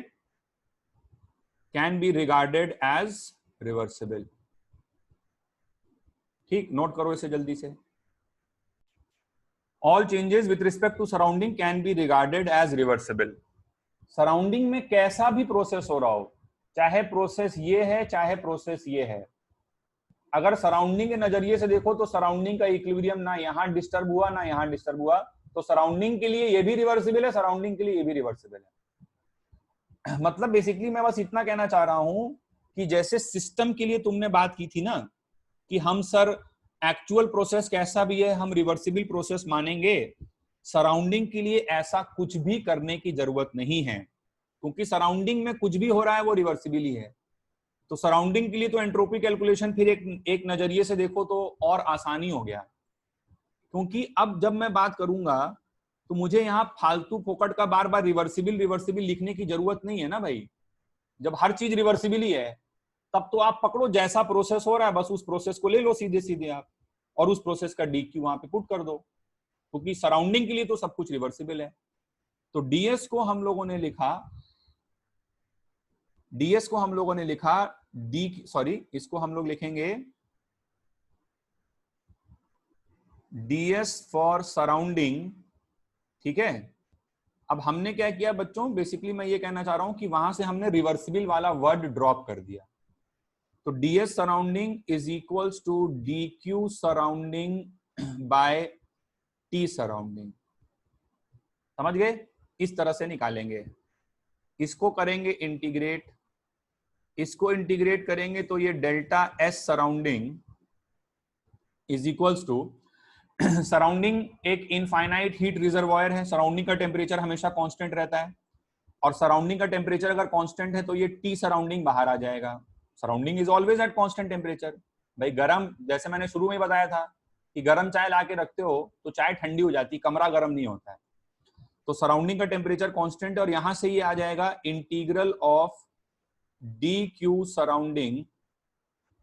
can be regarded as reversible. ठीक, note करो इसे जल्दी से। All changes with respect to surrounding can be regarded as reversible। Surrounding में कैसा भी प्रोसेस हो रहा हो, चाहे प्रोसेस ये है चाहे प्रोसेस ये है, अगर सराउंडिंग के नजरिए से देखो तो सराउंडिंग का इक्विलिब्रियम ना यहां डिस्टर्ब हुआ ना यहां डिस्टर्ब हुआ, तो सराउंडिंग के लिए ये भी रिवर्सिबल है, सराउंडिंग के लिए ये भी रिवर्सिबल है। मतलब बेसिकली मैं बस इतना कहना चाह रहा हूं कि जैसे सिस्टम के लिए तुमने बात की थी ना कि हम सर एक्चुअल प्रोसेस कैसा भी है हम रिवर्सिबल प्रोसेस मानेंगे, सराउंडिंग के लिए ऐसा कुछ भी करने की जरूरत नहीं है, क्योंकि सराउंडिंग में कुछ भी हो रहा है वो रिवर्सिबल ही है। तो सराउंडिंग के लिए तो एंट्रोपी कैलकुलेशन फिर एक नजरिए से देखो तो और आसानी हो गया, क्योंकि अब जब मैं बात करूंगा तो मुझे यहां फालतू फोकट का बार बार रिवर्सिबल रिवर्सिबल लिखने की जरूरत नहीं है ना भाई। जब हर चीज रिवर्सिबल ही है, तब तो आप पकड़ो जैसा प्रोसेस हो रहा है बस उस प्रोसेस को ले लो सीधे सीधे आप, और उस प्रोसेस का DQ वहां पे पुट कर दो, क्योंकि सराउंडिंग के लिए तो सब कुछ रिवर्सिबल है। तो DS को हम लोगों ने लिखा, DS को हम लोगों ने लिखा इसको हम लोग लिखेंगे DS फॉर सराउंडिंग, ठीक है। अब हमने क्या किया बच्चों, बेसिकली मैं ये कहना चाह रहा हूं कि वहां से हमने रिवर्सिबल वाला वर्ड ड्रॉप कर दिया। तो DS surrounding is equals to DQ surrounding by T surrounding. समझ गए? इस तरह से निकालेंगे, इसको करेंगे इंटीग्रेट, इसको इंटीग्रेट करेंगे तो ये delta S surrounding is equals to, surrounding एक इनफाइनाइट हीट रिजर्वॉयर है, सराउंडिंग का टेम्परेचर हमेशा कांस्टेंट रहता है, और सराउंडिंग का टेम्परेचर अगर कांस्टेंट है तो ये T सराउंडिंग बाहर आ जाएगा। Surrounding is always at constant temperature. भाई गरम, जैसे मैंने शुरू में बताया था कि गरम चाय लाके रखते हो तो चाय ठंडी हो जाती, कमरा गर्म नहीं होता है। तो सराउंडिंग का टेम्परेचर कांस्टेंट है, और यहां से ये आ जाएगा integral of DQ surrounding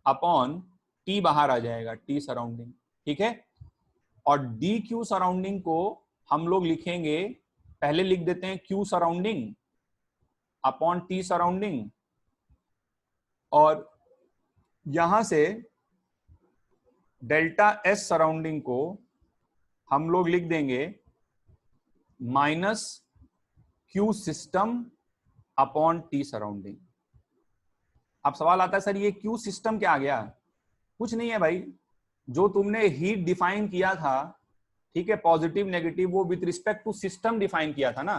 upon T बाहर आ जाएगा, टी सराउंडिंग, ठीक है। और डी क्यू सराउंडिंग को हम लोग लिखेंगे, पहले लिख देते हैं Q surrounding upon T surrounding, और यहां से डेल्टा एस सराउंडिंग को हम लोग लिख देंगे minus Q system upon T surrounding. अब सवाल आता है सर ये क्यू सिस्टम क्या आ गया? कुछ नहीं है भाई, जो तुमने हीट डिफाइन किया था, ठीक है, पॉजिटिव नेगेटिव, वो with respect to system define किया था ना।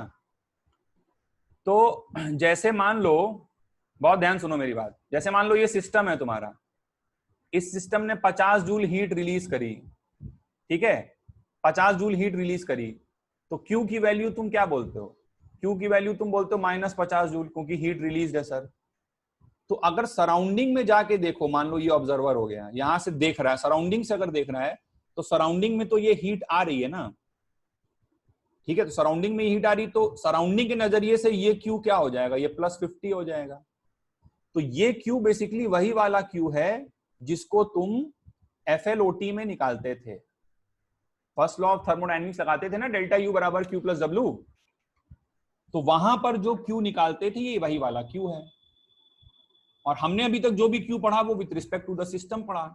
तो जैसे मान लो, बहुत ध्यान सुनो मेरी बात, जैसे मान लो ये सिस्टम है तुम्हारा, इस सिस्टम ने 50 जूल हीट रिलीज करी, ठीक है, 50 जूल हीट रिलीज करी, तो क्यू की वैल्यू तुम क्या बोलते हो? क्यू की वैल्यू तुम बोलते हो -50 जूल, क्योंकि हीट रिलीज है सर। तो अगर सराउंडिंग में जाके देखो, मान लो ये ऑब्जर्वर हो गया, यहां से देख रहा है, सराउंडिंग से अगर देख रहा है, तो सराउंडिंग में तो ये हीट आ रही है ना, ठीक है, तो सराउंडिंग में हीट आ रही, तो सराउंडिंग के नजरिए से ये क्यू क्या हो जाएगा? ये +50 हो जाएगा। तो ये क्यू बेसिकली वही वाला क्यू है जिसको तुम FLOT में निकालते थे, फर्स्ट लॉ ऑफ थर्मोडायनेमिक्स लगाते थे ना, डेल्टा यू बराबर क्यू प्लस डब्ल्यू। तो वहां पर जो क्यू निकालते थे ये वही वाला क्यू है, और हमने अभी तक जो भी क्यू पढ़ा वो with respect to the system पढ़ा।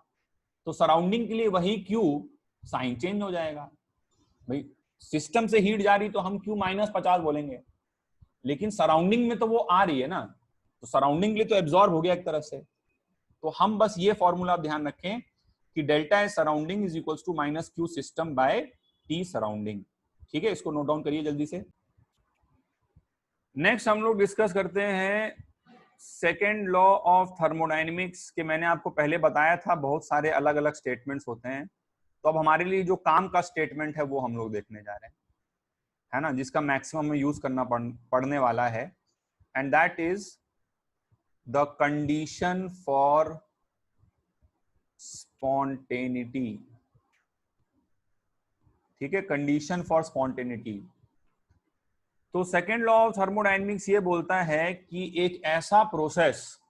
तो सराउंडिंग के लिए वही क्यू साइन चेंज हो जाएगा भाई, सिस्टम से हीट जा रही तो हम क्यू -50 बोलेंगे, लेकिन सराउंडिंग में तो वो आ रही है ना, तो सराउंडिंग के लिए तो एब्जॉर्ब हो गया एक तरह से। तो हम बस ये फॉर्मूला ध्यान रखें कि delta S surrounding is equals to minus Q system by T surrounding, ठीक है, इसको नोट डाउन करिए जल्दी से। नेक्स्ट हम लोग डिस्कस करते हैं सेकेंड लॉ ऑफ थर्मोडायनेमिक्स के। मैंने आपको पहले बताया था बहुत सारे अलग अलग स्टेटमेंट्स होते हैं, तो अब हमारे लिए जो काम का स्टेटमेंट है वो हम लोग देखने जा रहे हैं, है ना, जिसका मैक्सिमम में यूज करना पड़ने वाला है, and that is the condition for spontaneity, ठीक है, कंडीशन फॉर स्पॉन्टेनिटी। तो सेकेंड लॉ ऑफ थर्मोडायनेमिक्स ये बोलता है कि एक ऐसा प्रोसेस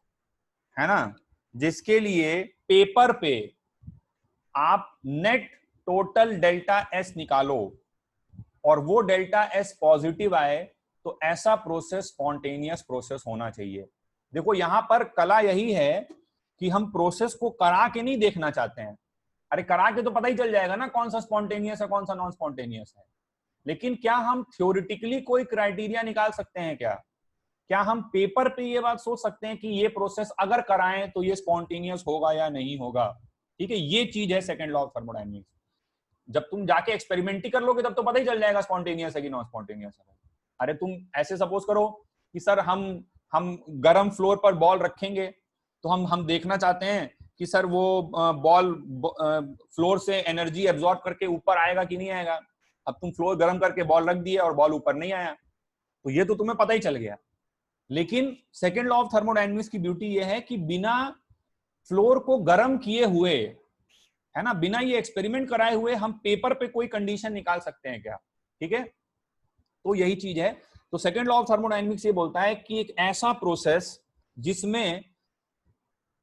है ना जिसके लिए पेपर पे आप नेट टोटल डेल्टा एस निकालो और वो डेल्टा एस पॉजिटिव आए, तो ऐसा प्रोसेस स्पॉन्टेनियस प्रोसेस होना चाहिए। देखो यहां पर कला यही है कि हम प्रोसेस को करा के नहीं देखना चाहते हैं, अरे करा के तो पता ही चल जाएगा ना कौन सा स्पॉन्टेनियस है कौन सा नॉन स्पॉन्टेनियस है, लेकिन क्या हम थ्योरेटिकली कोई क्राइटेरिया निकाल सकते हैं? क्या हम पेपर पे ये बात सोच सकते हैं कि ये प्रोसेस अगर कराएं तो ये स्पॉन्टेनियस होगा या नहीं होगा? ठीक है, ये चीज है सेकंड लॉ ऑफ थर्मोडायनेमिक्स। जब तुम जाके एक्सपेरिमेंट ही कर लोगे तब तो पता ही चल जाएगा स्पॉन्टेनियस है कि नॉन स्पॉन्टेनियस है। अरे तुम ऐसे सपोज करो कि सर हम गर्म फ्लोर पर बॉल रखेंगे, तो हम देखना चाहते हैं कि सर वो बॉल फ्लोर से एनर्जी एब्जॉर्ब करके ऊपर आएगा कि नहीं आएगा। अब तुम फ्लोर गर्म करके बॉल रख दिए और बॉल ऊपर नहीं आया, तो ये तो तुम्हें पता ही चल गया। लेकिन सेकेंड लॉ ऑफ थर्मोडायनेमिक्स की ब्यूटी ये है कि बिना फ्लोर को गर्म किए हुए, है ना, बिना ये एक्सपेरिमेंट कराए हुए हम पेपर पे कोई कंडीशन निकाल सकते हैं क्या? ठीक है, तो यही चीज है। तो सेकेंड लॉ ऑफ थर्मोडायनेमिक्स ये बोलता है कि एक ऐसा प्रोसेस जिसमें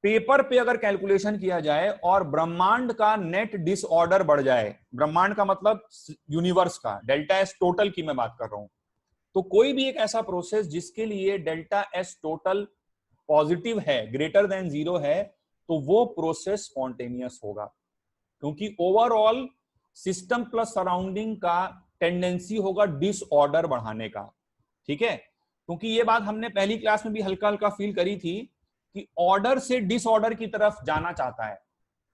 पेपर पे अगर कैलकुलेशन किया जाए और ब्रह्मांड का नेट डिसऑर्डर बढ़ जाए, ब्रह्मांड का मतलब यूनिवर्स का, डेल्टा एस टोटल की मैं बात कर रहा हूं, तो कोई भी एक ऐसा प्रोसेस जिसके लिए डेल्टा एस टोटल पॉजिटिव है, ग्रेटर देन 0 है, तो वो प्रोसेस स्पॉन्टेनियस होगा, क्योंकि ओवरऑल सिस्टम प्लस सराउंडिंग का टेंडेंसी होगा डिसऑर्डर बढ़ाने का। ठीक है, क्योंकि ये बात हमने पहली क्लास में भी हल्का हल्का फील करी थी कि ऑर्डर से डिसऑर्डर की तरफ जाना चाहता है,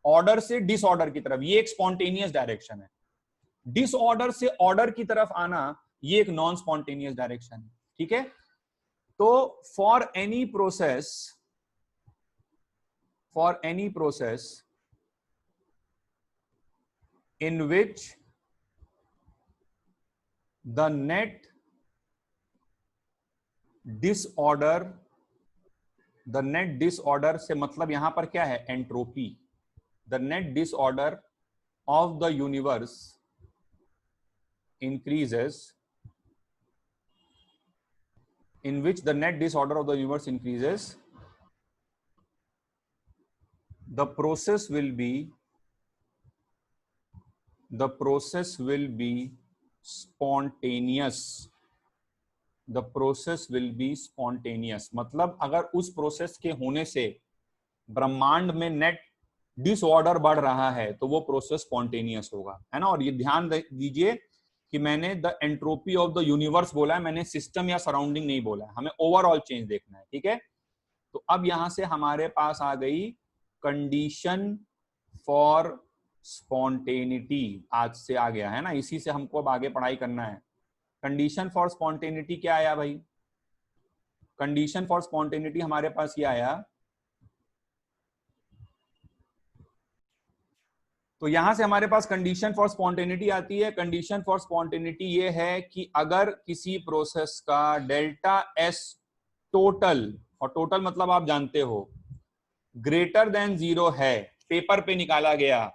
ऑर्डर से डिसऑर्डर की तरफ, ये एक स्पॉन्टेनियस डायरेक्शन है। डिसऑर्डर से ऑर्डर की तरफ आना ये एक नॉन स्पॉन्टेनियस डायरेक्शन है। ठीक है, तो for any process in which the net disorder से मतलब यहां पर क्या है? Entropy. the net disorder of the universe increases, in which the net disorder of the universe increases the process will be spontaneous. The process will be spontaneous. मतलब अगर उस process के होने से ब्रह्मांड में नेट डिसऑर्डर बढ़ रहा है तो वो प्रोसेस स्पॉन्टेनियस होगा, है ना। और ये ध्यान दीजिए कि मैंने the entropy of the universe बोला है, मैंने सिस्टम या सराउंडिंग नहीं बोला है, हमें ओवरऑल चेंज देखना है, ठीक है। तो अब यहां से हमारे पास आ गई कंडीशन फॉर स्पॉन्टेनिटी, आज से आ गया है ना, इसी से हमको अब आगे पढ़ाई करना है। कंडीशन फॉर स्पॉन्टेनिटी क्या आया भाई? कंडीशन फॉर स्पॉन्टेनिटी हमारे पास ये आया, तो यहां से हमारे पास कंडीशन फॉर स्पॉन्टेनिटी आती है। कंडीशन फॉर स्पॉन्टेनिटी ये है कि अगर किसी प्रोसेस का डेल्टा एस टोटल, और टोटल मतलब आप जानते हो, ग्रेटर देन 0 है, पेपर पे निकाला गया,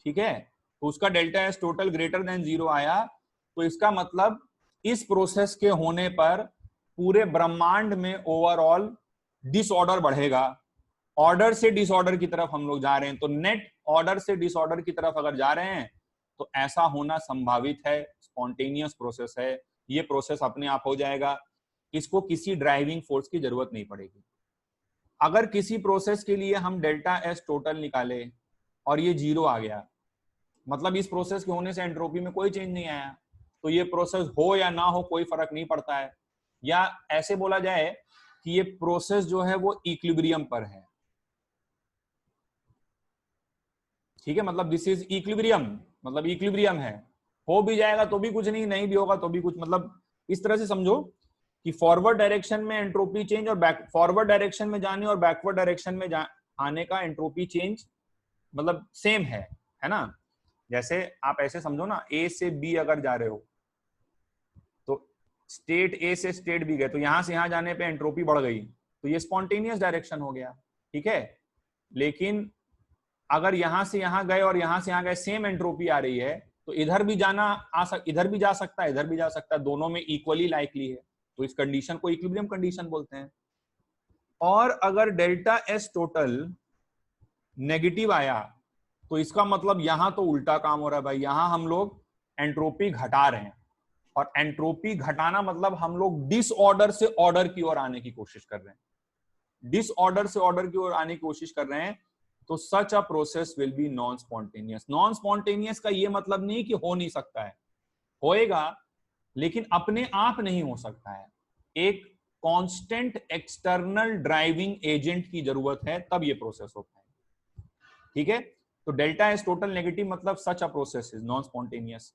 ठीक है, तो उसका delta S total greater than 0 आया, तो इसका मतलब इस प्रोसेस के होने पर पूरे ब्रह्मांड में ओवरऑल डिसऑर्डर बढ़ेगा। ऑर्डर से डिसऑर्डर की तरफ हम लोग जा रहे हैं, तो नेट ऑर्डर से डिसऑर्डर की तरफ अगर जा रहे हैं तो ऐसा होना संभावित है, स्पॉन्टेनियस प्रोसेस है, ये प्रोसेस अपने आप हो जाएगा, इसको किसी ड्राइविंग फोर्स की जरूरत नहीं पड़ेगी। अगर किसी प्रोसेस के लिए हम डेल्टा एस टोटल निकाले और ये 0 आ गया, मतलब इस प्रोसेस के होने से एंट्रोपी में कोई चेंज नहीं आया, तो ये प्रोसेस हो या ना हो कोई फर्क नहीं पड़ता है, या ऐसे बोला जाए कि ये प्रोसेस जो है वो इक्विलिब्रियम पर है, ठीक है। मतलब दिस इज इक्विलिब्रियम, मतलब इक्विलिब्रियम है, हो भी जाएगा तो भी कुछ नहीं, नहीं भी होगा तो भी कुछ, मतलब इस तरह से समझो कि फॉरवर्ड डायरेक्शन में एंट्रोपी चेंज और बैक, फॉरवर्ड डायरेक्शन में जाने और बैकवर्ड डायरेक्शन में आने का एंट्रोपी चेंज मतलब सेम है ना। जैसे आप ऐसे समझो ना, ए से बी अगर जा रहे हो तो स्टेट ए से स्टेट बी गए, तो यहां से यहां जाने पे एंट्रोपी बढ़ गई, तो ये स्पॉन्टेनियस डायरेक्शन हो गया, ठीक है। लेकिन अगर यहां से यहां गए और यहां से यहां गए, सेम एंट्रोपी आ रही है, तो इधर भी जाना इधर भी जा सकता है, इधर भी जा सकता है, दोनों में इक्वली लाइकली है, तो इस कंडीशन को इक्विलिब्रियम कंडीशन बोलते हैं। और अगर डेल्टा एस टोटल नेगेटिव आया तो इसका मतलब यहां तो उल्टा काम हो रहा है भाई, यहां हम लोग एंट्रोपी घटा रहे हैं, और एंट्रोपी घटाना मतलब हम लोग डिसऑर्डर से ऑर्डर की ओर आने की कोशिश कर रहे हैं, डिसऑर्डर से ऑर्डर की ओर आने की कोशिश कर रहे हैं, तो such a process will be non spontaneous. Non spontaneous का ये मतलब नहीं कि हो नहीं सकता है, होएगा, लेकिन अपने आप नहीं हो सकता है, एक कांस्टेंट एक्सटर्नल ड्राइविंग एजेंट की जरूरत है, तब ये प्रोसेस होता है, ठीक है। तो डेल्टा एस टोटल नेगेटिव मतलब such a process is non spontaneous.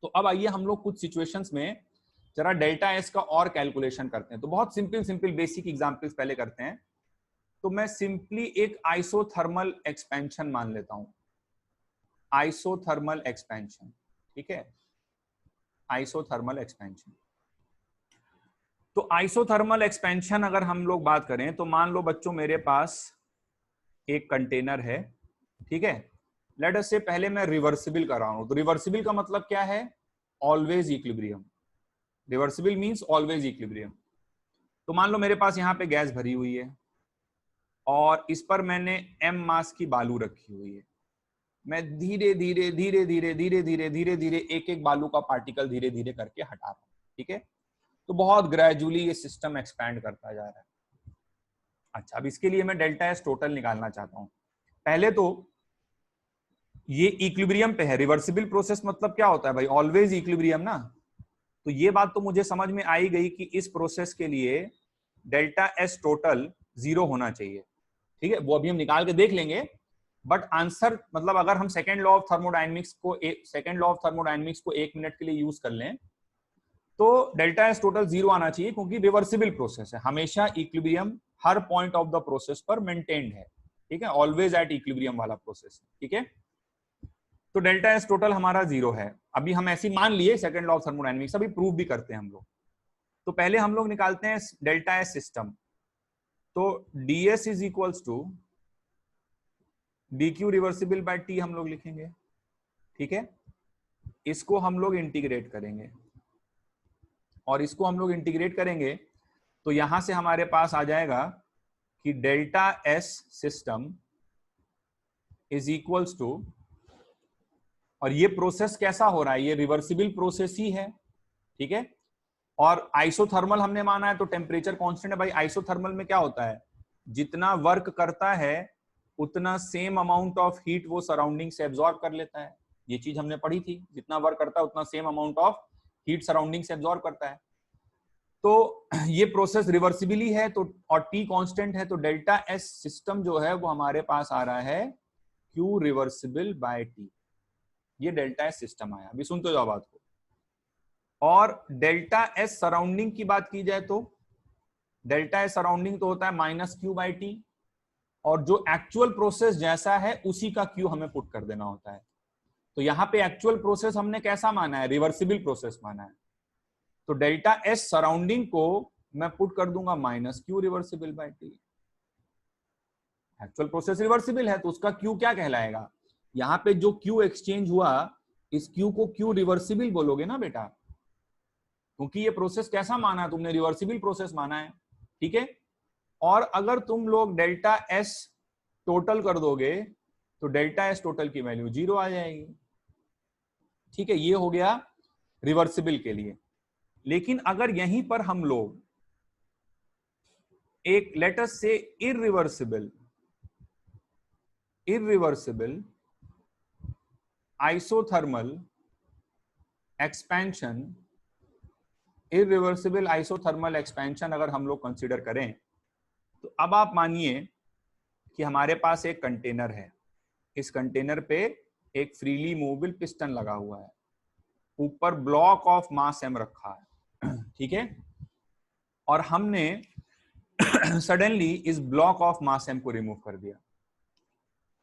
तो अब आइए हम लोग कुछ सिचुएशंस में जरा डेल्टा एस का और कैलकुलेशन करते हैं। तो बहुत सिंपल सिंपल बेसिक एग्जांपल्स पहले करते हैं। तो मैं सिंपली एक आइसोथर्मल एक्सपेंशन मान लेता हूं, आइसोथर्मल एक्सपेंशन, ठीक है, आइसोथर्मल एक्सपेंशन। तो आइसोथर्मल एक्सपेंशन अगर हम लोग बात करें तो मान लो बच्चों मेरे पास एक कंटेनर है, ठीक है, लेट अस से पहले मैं रिवर्सिबल कर रहा हूं, तो रिवर्सिबल का मतलब क्या है? Always equilibrium, reversible means always equilibrium. तो मान लो मेरे पास यहां पे गैस भरी हुई है और इस पर मैंने m मास की बालू रखी हुई है, मैं धीरे धीरे धीरे धीरे धीरे धीरे धीरे धीरे एक एक बालू का पार्टिकल धीरे धीरे करके हटा रहा हूं, ठीक है। तो बहुत ग्रेजुअली ये सिस्टम एक्सपैंड करता जा रहा है। अच्छा, अब इसके लिए मैं डेल्टा एस टोटल निकालना चाहता हूं। पहले तो ये इक्विलिब्रियम पे है, रिवर्सिबल प्रोसेस मतलब क्या होता है भाई? ऑलवेज इक्विलिब्रियम ना। तो ये बात तो मुझे समझ में आई गई कि इस प्रोसेस के लिए डेल्टा एस टोटल 0 होना चाहिए, ठीक है, वो अभी हम निकाल के देख लेंगे। बट आंसर मतलब अगर हम सेकेंड लॉ ऑफ थर्मोडायनेमिक्स को 1 मिनट के लिए यूज कर लें तो डेल्टा एस टोटल 0 आना चाहिए, क्योंकि रिवर्सिबल प्रोसेस है, हमेशा equilibrium her point of the process पर मेंटेन्ड है, ठीक है, ऑलवेज एट इक्विलिब्रियम वाला प्रोसेस, ठीक है। तो डेल्टा एस टोटल हमारा 0 है, अभी हम ऐसी मान लिए, सेकंड लॉ ऑफ थर्मोडायनेमिक्स, अभी प्रूव भी करते हैं हम लोग। तो पहले हम लोग निकालते हैं डेल्टा एस सिस्टम। तो ds is equals to dq reversible by t हम लोग लिखेंगे, ठीक है। इसको हम लोग इंटीग्रेट करेंगे, और इसको हम लोग इंटीग्रेट करेंगे तो यहां से हमारे पास आ जाएगा कि delta S system is equals to, और ये प्रोसेस कैसा हो रहा है, ये रिवर्सिबल प्रोसेस ही है, ठीक है। और आइसोथर्मल हमने माना है तो टेम्परेचर कांस्टेंट है भाई। आइसोथर्मल में क्या होता है, जितना वर्क करता है उतना सेम अमाउंट ऑफ हीट वो सराउंडिंग से एब्जॉर्ब कर लेता है। ये चीज हमने पढ़ी थी, जितना वर्क करता है उतना same amount of heat surrounding से एब्जॉर्ब करता है। तो ये प्रोसेस रिवर्सिबली है, तो और टी कांस्टेंट है, तो डेल्टा एस सिस्टम जो है वो हमारे पास आ रहा है क्यू रिवर्सिबल बाय टी। ये डेल्टा एस सिस्टम आया। अभी सुनते जाओ बात को। और डेल्टा एस सराउंडिंग की बात की जाए तो डेल्टा एस सराउंडिंग तो होता है माइनस क्यू बाई टी, और जो एक्चुअल प्रोसेस जैसा है उसी का क्यू हमें पुट कर देना होता है। तो यहां पे एक्चुअल प्रोसेस हमने कैसा माना है, रिवर्सिबल प्रोसेस माना है। तो डेल्टा एस सराउंडिंग को मैं पुट कर दूंगा minus Q reversible by T. Actual process reversible है तो उसका क्यू क्या कहलाएगा, यहां पे जो क्यू एक्सचेंज हुआ इस क्यू को क्यू रिवर्सिबल बोलोगे ना बेटा, क्योंकि ये प्रोसेस कैसा माना है तुमने, रिवर्सिबल प्रोसेस माना है, ठीक है। और अगर तुम लोग डेल्टा एस टोटल कर दोगे तो डेल्टा एस टोटल की वैल्यू 0 आ जाएगी, ठीक है। ये हो गया रिवर्सिबल के लिए। लेकिन अगर यहीं पर हम लोग एक लेट अस से irreversible isothermal expansion, irreversible isothermal expansion अगर हम लोग कंसीडर करें, तो अब आप मानिए कि हमारे पास एक कंटेनर है, इस कंटेनर पे एक फ्रीली मूवेबल पिस्टन लगा हुआ है, ऊपर ब्लॉक ऑफ मास एम रखा है, ठीक है। और हमने सडनली इस ब्लॉक ऑफ मास एम को रिमूव कर दिया।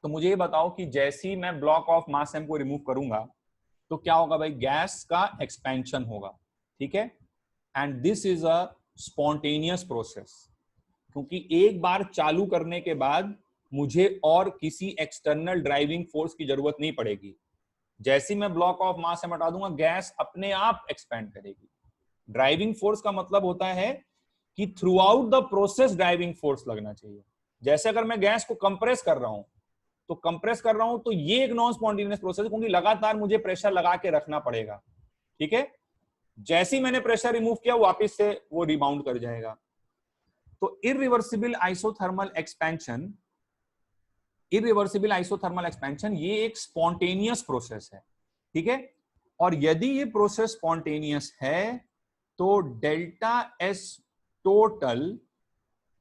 तो मुझे ये बताओ कि जैसे ही मैं ब्लॉक ऑफ मास एम को रिमूव करूंगा तो क्या होगा भाई, गैस का एक्सपेंशन होगा, ठीक है। And this is a spontaneous process, क्योंकि एक बार चालू करने के बाद मुझे और किसी एक्सटर्नल ड्राइविंग फोर्स की जरूरत नहीं पड़ेगी। जैसे मैं ब्लॉक ऑफ मास एम हटा दूंगा गैस अपने आप एक्सपेंड करेगी। ड्राइविंग फोर्स का मतलब होता है कि through out the process driving force लगना चाहिए। जैसे अगर मैं गैस को कंप्रेस कर रहा हूं तो ये एक नॉन स्पॉन्टेनियस प्रोसेस, क्योंकि लगातार मुझे प्रेशर लगा के रखना पड़ेगा, ठीक है। जैसे ही मैंने प्रेशर रिमूव किया वापस से वो रिबाउंड कर जाएगा। तो इररिवर्सिबल आइसोथर्मल एक्सपेंशन ये एक स्पॉन्टेनियस प्रोसेस है, ठीक है। और यदि ये प्रोसेस स्पॉन्टेनियस है तो डेल्टा एस टोटल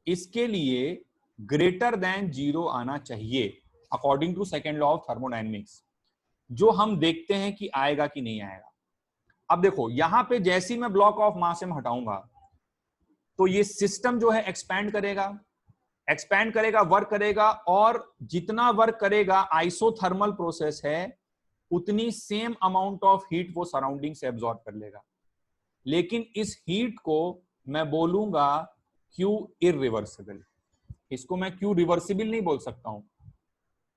इसके लिए ग्रेटर देन 0 आना चाहिए according to second law of thermodynamics, जो हम देखते हैं कि आएगा कि नहीं आएगा। अब देखो यहां पे जैसे ही मैं ब्लॉक ऑफ मास में हटाऊंगा तो ये सिस्टम जो है एक्सपैंड करेगा, वर्क करेगा, और जितना वर्क करेगा आइसोथर्मल प्रोसेस है उतनी सेम अमाउंट ऑफ हीट वो सराउंडिंग से एब्जॉर्ब कर लेगा। लेकिन इस हीट को मैं बोलूंगा क्यू इररिवर्सिबल, इसको मैं क्यू रिवर्सिबल नहीं बोल सकता हूं,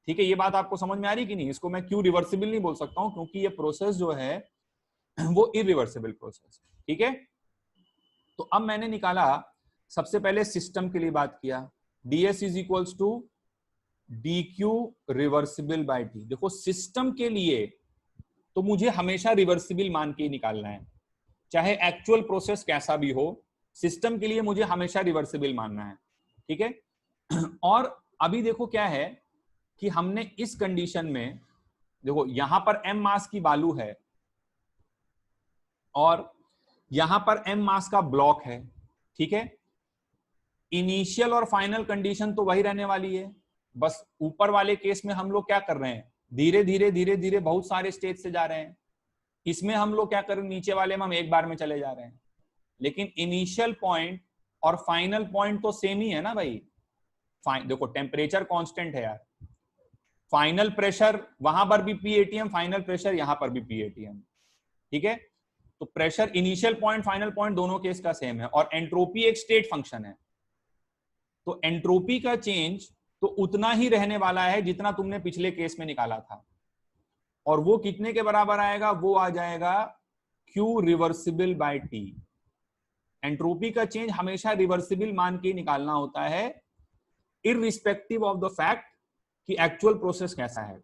ठीक है। ये बात आपको समझ में आ रही कि नहीं, इसको मैं क्यू रिवर्सिबल नहीं बोल सकता हूं क्योंकि ये प्रोसेस जो है वो इररिवर्सिबल प्रोसेस, ठीक है। तो अब मैंने निकाला, सबसे पहले सिस्टम के लिए बात किया, ds is equals to D Q reversible by T. देखो सिस्टम के लिए तो मुझे हमेशा रिवर्सिबल मान के निकालना है, चाहे एक्चुअल प्रोसेस कैसा भी हो, सिस्टम के लिए मुझे हमेशा रिवर्सिबल मानना है, ठीक है। और अभी देखो क्या है कि हमने इस कंडीशन में, देखो यहां पर m मास की बालू है और यहां पर m मास का ब्लॉक है, ठीक है। इनिशियल और फाइनल कंडीशन तो वही रहने वाली है, बस ऊपर वाले केस में हम लोग क्या कर रहे हैं, धीरे धीरे बहुत सारे स्टेज से जा रहे हैं। इसमें हम लोग क्या कर रहे हैं, नीचे वाले में हम एक बार में चले जा रहे हैं। लेकिन इनिशियल पॉइंट और फाइनल पॉइंट तो सेम ही है ना भाई। देखो टेम्परेचर कांस्टेंट है यार, फाइनल प्रेशर वहां पर भी पीएटीएम, फाइनल प्रेशर यहां पर भी पीएटीएम, ठीक है। तो pressure initial point final point दोनों केस का सेम है, और एंट्रोपी एक स्टेट फंक्शन है। तो एंट्रोपी का चेंज तो उतना ही रहने वाला है जितना तुमने पिछले केस में निकाला था, और वो कितने के बराबर आएगा, वो आ जाएगा Q reversible by T. Entropy का चेंज हमेशा रिवर्सिबल मान के निकालना होता है, इररिस्पेक्टिव ऑफ द फैक्ट कि एक्चुअल प्रोसेस कैसा है,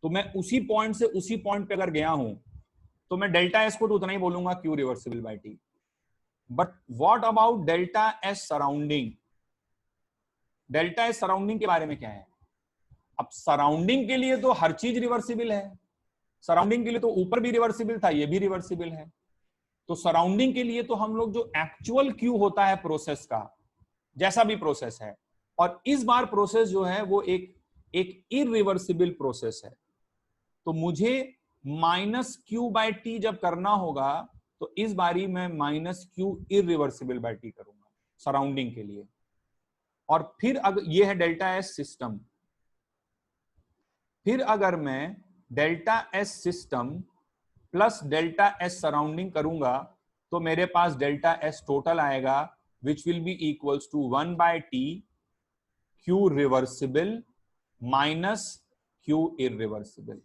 तो मैं उसी पॉइंट से उसी पॉइंट पे अगर गया हूं तो मैं डेल्टा एस को तो उतना ही बोलूंगा Q reversible by T. But what about delta S surrounding? Delta S surrounding के बारे में क्या है? अब सराउंडिंग के लिए तो हर चीज रिवर्सिबल है, सराउंडिंग के लिए तो ऊपर भी रिवर्सिबल था, ये भी रिवर्सिबल है। तो सराउंडिंग के लिए तो हम लोग जो एक्चुअल क्यू होता है प्रोसेस का, जैसा भी प्रोसेस है, और इस बार प्रोसेस जो है वो एक इरिवर्सिबल प्रोसेस है, तो मुझे माइनस क्यू बाय टी जब करना होगा तो इस बारी मैं minus Q irreversible by T करूंगा सराउंडिंग के लिए। और फिर अगर ये है डेल्टा एस सिस्टम, फिर अगर मैं delta S system plus delta S surrounding करूंगा तो मेरे पास डेल्टा एस टोटल आएगा, which will be equals to 1 by T Q reversible minus Q irreversible.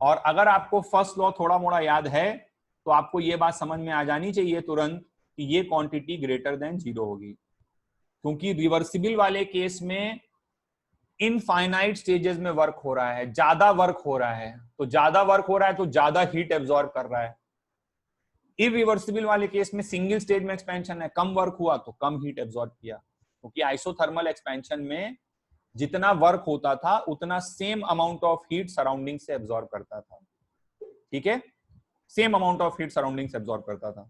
और अगर आपको फर्स्ट लॉ थोड़ा मोड़ा याद है तो आपको यह बात समझ में आ जानी चाहिए तुरंत कि ये क्वांटिटी ग्रेटर देन 0 होगी, क्योंकि रिवर्सिबल वाले केस में इनफाइनाइट स्टेजेस में वर्क हो रहा है, ज्यादा वर्क हो रहा है, तो ज्यादा वर्क हो रहा है तो ज्यादा हीट एब्जॉर्ब कर रहा है। इरिवर्सिबल वाले केस में सिंगल स्टेज में एक्सपेंशन है, कम वर्क हुआ तो कम हीट एब्जॉर्ब किया, क्योंकि आइसोथर्मल एक्सपेंशन में जितना वर्क होता था उतना same amount of heat surrounding से एब्जॉर्ब करता था। ठीक है, same amount of heat surrounding से एब्जॉर्ब करता था।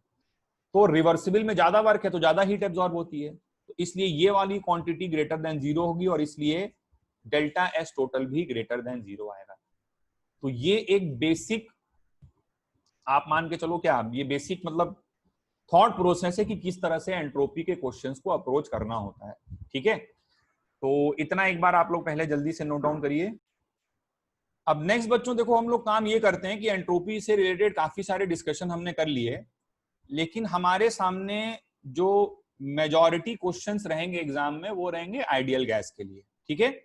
तो रिवर्सिबल में ज्यादा वर्क है तो ज्यादा हीट एब्जॉर्ब होती है, तो इसलिए ये वाली क्वांटिटी ग्रेटर देन 0 होगी और इसलिए डेल्टा एस टोटल भी ग्रेटर देन 0 आएगा। तो ये एक बेसिक आप मान के चलो, क्या ये बेसिक मतलब थॉट प्रोसेस है कि किस तरह से एंट्रोपी के क्वेश्चंस को अप्रोच करना होता है। ठीक है, तो इतना एक बार आप लोग पहले जल्दी से नोट डाउन करिए। अब नेक्स्ट बच्चों देखो, हम लोग काम ये करते हैं कि एंट्रोपी से रिलेटेड काफी सारे डिस्कशन हमने कर लिए, लेकिन हमारे सामने जो मेजॉरिटी क्वेश्चंस रहेंगे एग्जाम में वो रहेंगे आइडियल गैस के लिए। ठीक है,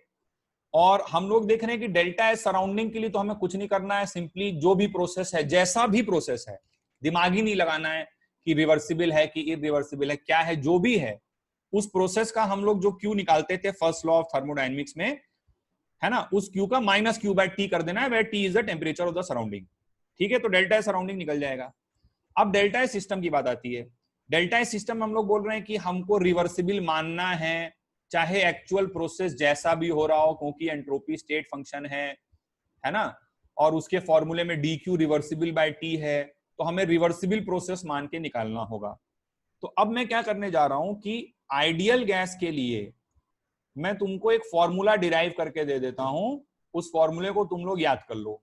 और हम लोग देख रहे हैं कि डेल्टा एस सराउंडिंग के लिए तो हमें कुछ नहीं करना है, सिंपली जो भी प्रोसेस है, जैसा भी प्रोसेस है, दिमाग ही नहीं लगाना है कि रिवर्सिबल है कि इरिवर्सिबल है, क्या है जो भी है उस प्रोसेस का हम लोग जो क्यू निकालते थे फर्स्ट लॉ ऑफ थर्मोडायनेमिक्स में, है ना, उस क्यू का माइनस क्यू बाय टी कर देना है, where T is the temperature of the surrounding. ठीक है, तो डेल्टा एस सराउंडिंग निकल जाएगा। अब डेल्टा एस सिस्टम की बात आती है। डेल्टा एस सिस्टम हम लोग बोल रहे हैं कि हमको रिवर्सिबल मानना है, चाहे एक्चुअल प्रोसेस जैसा भी हो रहा हो, क्योंकि एंट्रोपी स्टेट फंक्शन है ना, और उसके फॉर्मूले में D Q reversible by T है, तो हमें रिवर्सिबल प्रोसेस मान के निकालना होगा। तो अब मैं क्या करने जा रहा हूं कि आइडियल गैस के लिए मैं तुमको एक फॉर्मूला डिराइव करके दे देता हूं, उस फॉर्मूले को तुम लोग याद कर लो।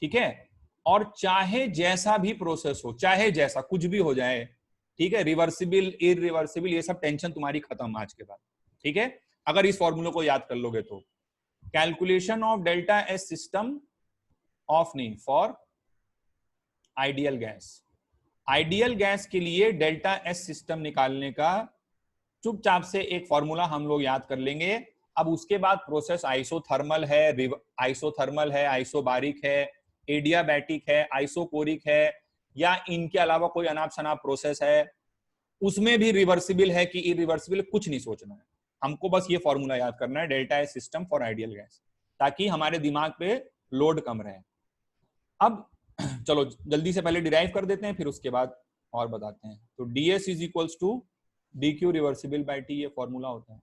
ठीक है, और चाहे जैसा भी प्रोसेस हो, चाहे जैसा कुछ भी हो जाए, ठीक है, रिवर्सिबल इरिवर्सिबल ये सब टेंशन तुम्हारी खत्म आज के बाद। ठीक है, अगर इस फॉर्मूले को याद कर लोगे तो calculation of delta S system of नहीं for ideal gas. Ideal gas के लिए डेल्टा एस सिस्टम निकालने का चुपचाप से एक फॉर्मूला हम लोग याद कर लेंगे। अब उसके बाद प्रोसेस आइसोथर्मल है, आइसोबारिक है, एडियाबैटिक है, आइसोकोरिक है, या इनके अलावा कोई अनाप शनाप प्रोसेस है, उसमें भी रिवर्सिबल है कि इरिवर्सिबल, कुछ नहीं सोचना है, हमको बस ये फॉर्मूला याद करना है, delta S system for ideal gas, ताकि हमारे दिमाग पे लोड कम रहे। अब चलो जल्दी से पहले डिराइव कर देते हैं, फिर उसके बाद और बताते हैं। तो ds is equals to D Q reversible by T, ये फॉर्मूला होता है,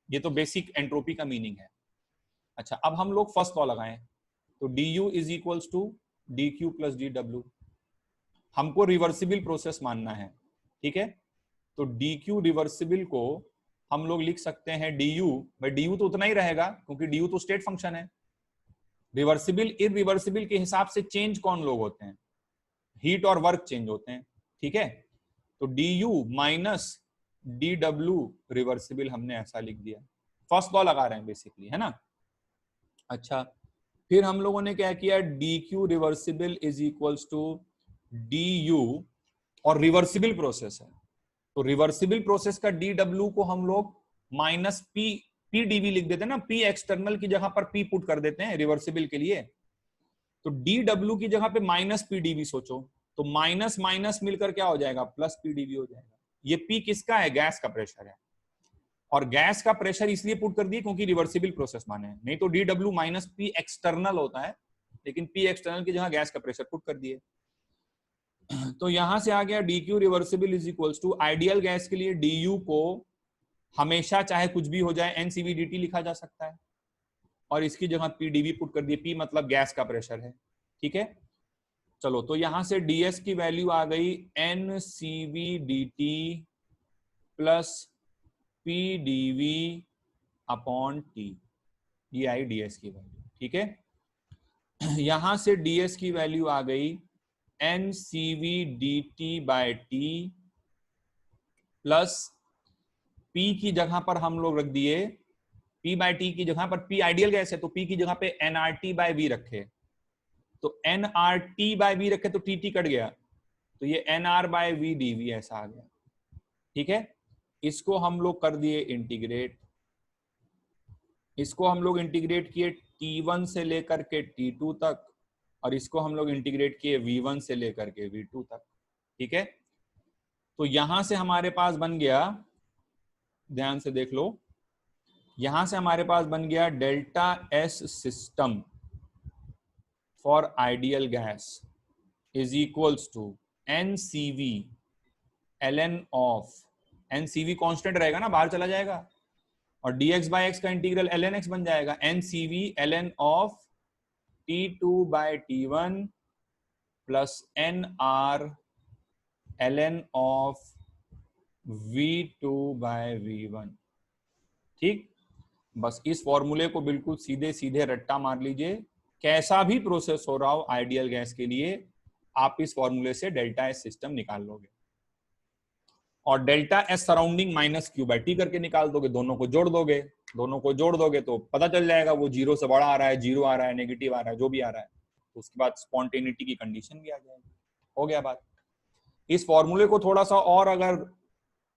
ये तो बेसिक एंट्रोपी का मीनिंग है। अच्छा, अब हम लोग फर्स्ट लॉ लगाएं, तो du is equals to D Q plus D W, हमको रिवर्सिबल प्रोसेस मानना है। ठीक है, तो डी क्यू रिवर्सिबल को हम लोग लिख सकते हैं du, भाई du तो उतना ही रहेगा क्योंकि du तो स्टेट फंक्शन है। रिवर्सिबल इरिवर्सिबल के हिसाब से चेंज कौन लोग होते हैं, हीट और वर्क चेंज होते हैं। ठीक है, तो du minus D W reversible हमने ऐसा लिख दिया, फर्स्ट लॉ लगा रहे हैं बेसिकली, है ना। अच्छा, फिर हम लोगों ने क्या किया, D Q reversible is equals to D U, और रिवर्सिबल प्रोसेस है तो रिवर्सिबल प्रोसेस का डी डब्ल्यू को हम लोग माइनस पी डीवी लिख देते हैं ना, पी एक्सटर्नल की जगह पर पी पुट कर देते हैं रिवर्सिबल के लिए, तो डी डब्ल्यू की जगह पे माइनस पी डीवी सोचो, तो माइनस माइनस मिलकर क्या हो जाएगा, प्लस पी डीवी हो जाएगा। ये पी किसका है, गैस का प्रेशर है, और गैस का प्रेशर इसलिए पुट कर दिए क्योंकि रिवर्सिबल प्रोसेस माने हैं, नहीं तो DW माइनस P एक्सटर्नल होता है, लेकिन P एक्सटर्नल की जगह गैस का प्रेशर पुट कर दिए। तो यहां से आ गया DQ reversible is equals to, ideal gas के लिए DU को हमेशा चाहे कुछ भी हो जाए NCV/dt लिखा जा सकता है, और इसकी जगह PdV पुट कर दिए, P मतलब गैस का प्रेशर है, ठीक है। चलो तो यहां से DS की वैल्यू आ गई NCV/dt plus PdV upon T, ये आई DS की वैल्यू, ठीक है। यहां से DS की वैल्यू आ गई NCV/dt/T प्लस P की जगह पर हम लोग रख दिए, P/T की जगह पर P आइडियल गैस है तो P की जगह पे nRT/V रखे, तो nRT/V रखे तो TT कट गया, तो ये nR/V/dV ऐसा आ गया, ठीक है। इसको हम लोग कर दिए इंटीग्रेट, इसको हम लोग इंटीग्रेट किए T1 से लेकर के T2 तक, और इसको हम लोग इंटीग्रेट किए V1 से लेकर के V2 तक, ठीक है। तो यहां से हमारे पास बन गया, ध्यान से देख लो, यहां से हमारे पास बन गया delta S system for ideal gas is equals to NCV ln of, NCV constant रहेगा ना, बाहर चला जाएगा, और dx/x का इंटीग्रल ln x बन जाएगा, NCV ln of T2/T1 plus NR ln of V2/V1, ठीक। बस इस फॉर्मूले को बिल्कुल सीधे सीधे रट्टा मार लीजिए, कैसा भी प्रोसेस हो रहा हो आइडियल गैस के लिए, आप इस फॉर्मूले से डेल्टा एस सिस्टम निकाल लोगे, और delta S surrounding minus Q/T करके निकाल दोगे, दोनों को जोड़ दोगे, दोनों को जोड़ दोगे तो पता चल जाएगा वो 0 से बड़ा आ रहा है, 0 आ रहा है, नेगेटिव आ रहा है, जो भी आ रहा है, तो उसके बाद स्पॉन्टेनिटी की कंडीशन भी आ जाएगी, हो गया बात। इस फॉर्मूले को थोड़ा सा और अगर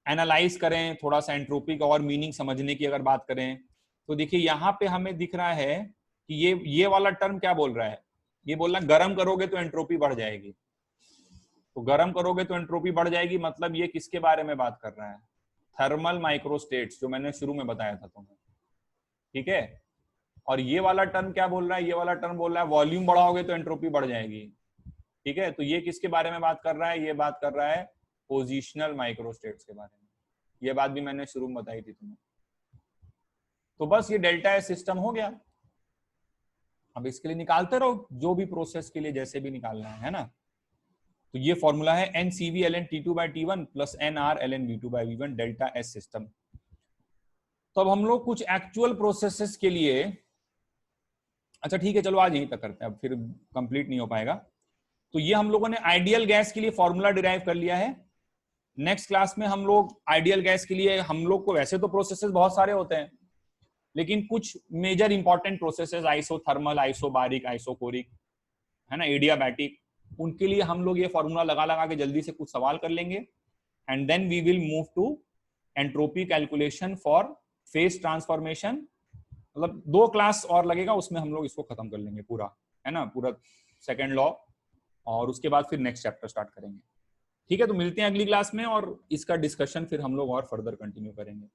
एनालाइज करें, थोड़ा सा एंट्रोपी का और मीनिंग समझने की अगर बात करें, तो देखिए यहाँ पे हमें दिख रहा है कि ये वाला टर्म क्या बोल रहा है, ये बोल रहा है गर्म करोगे तो एंट्रोपी बढ़ जाएगी, तो गर्म करोगे तो एंट्रोपी बढ़ जाएगी, मतलब ये किसके बारे में बात कर रहा है, थर्मल माइक्रोस्टेट्स, जो मैंने शुरू में बताया था तुम्हें, ठीक है। और ये वाला टर्म क्या बोल रहा है, ये वाला टर्म बोल रहा है वॉल्यूम बढ़ाओगे तो एंट्रोपी बढ़ जाएगी, ठीक है। तो ये किसके बारे में बात कर रहा है, ये बात कर रहा है पोजिशनल माइक्रोस्टेट्स के बारे में, ये बात भी मैंने शुरू में बताई थी तुम्हें। तो बस ये डेल्टा एस सिस्टम हो गया, अब इसके लिए निकालते रहो जो भी प्रोसेस के लिए जैसे भी निकालना है ना। तो ये फॉर्मूला है NCV ln T2/T1 plus NR ln V2/V1 delta S system. तो अब हम लोग कुछ एक्चुअल प्रोसेसेस के लिए, अच्छा ठीक है चलो आज यहीं तक करते हैं, अब फिर कंप्लीट नहीं हो पाएगा। तो ये हम लोगों ने आइडियल गैस के लिए फॉर्मूला डिराइव कर लिया है। नेक्स्ट क्लास में हम लोग आइडियल गैस के लिए, हम लोग को वैसे तो प्रोसेसेस बहुत सारे होते हैं, लेकिन कुछ major important processes, isothermal, isobaric, isochoric, है ना, एडियाबैटिक, उनके लिए हम लोग ये फॉर्मूला लगा लगा के जल्दी से कुछ सवाल कर लेंगे, and then we will move to entropy calculation for phase transformation. मतलब 2 क्लास और लगेगा, उसमें हम लोग इसको खत्म कर लेंगे पूरा, है ना, पूरा सेकेंड लॉ, और उसके बाद फिर नेक्स्ट चैप्टर स्टार्ट करेंगे, ठीक है। तो मिलते हैं अगली क्लास में, और इसका डिस्कशन फिर हम लोग और फर्दर कंटिन्यू करेंगे।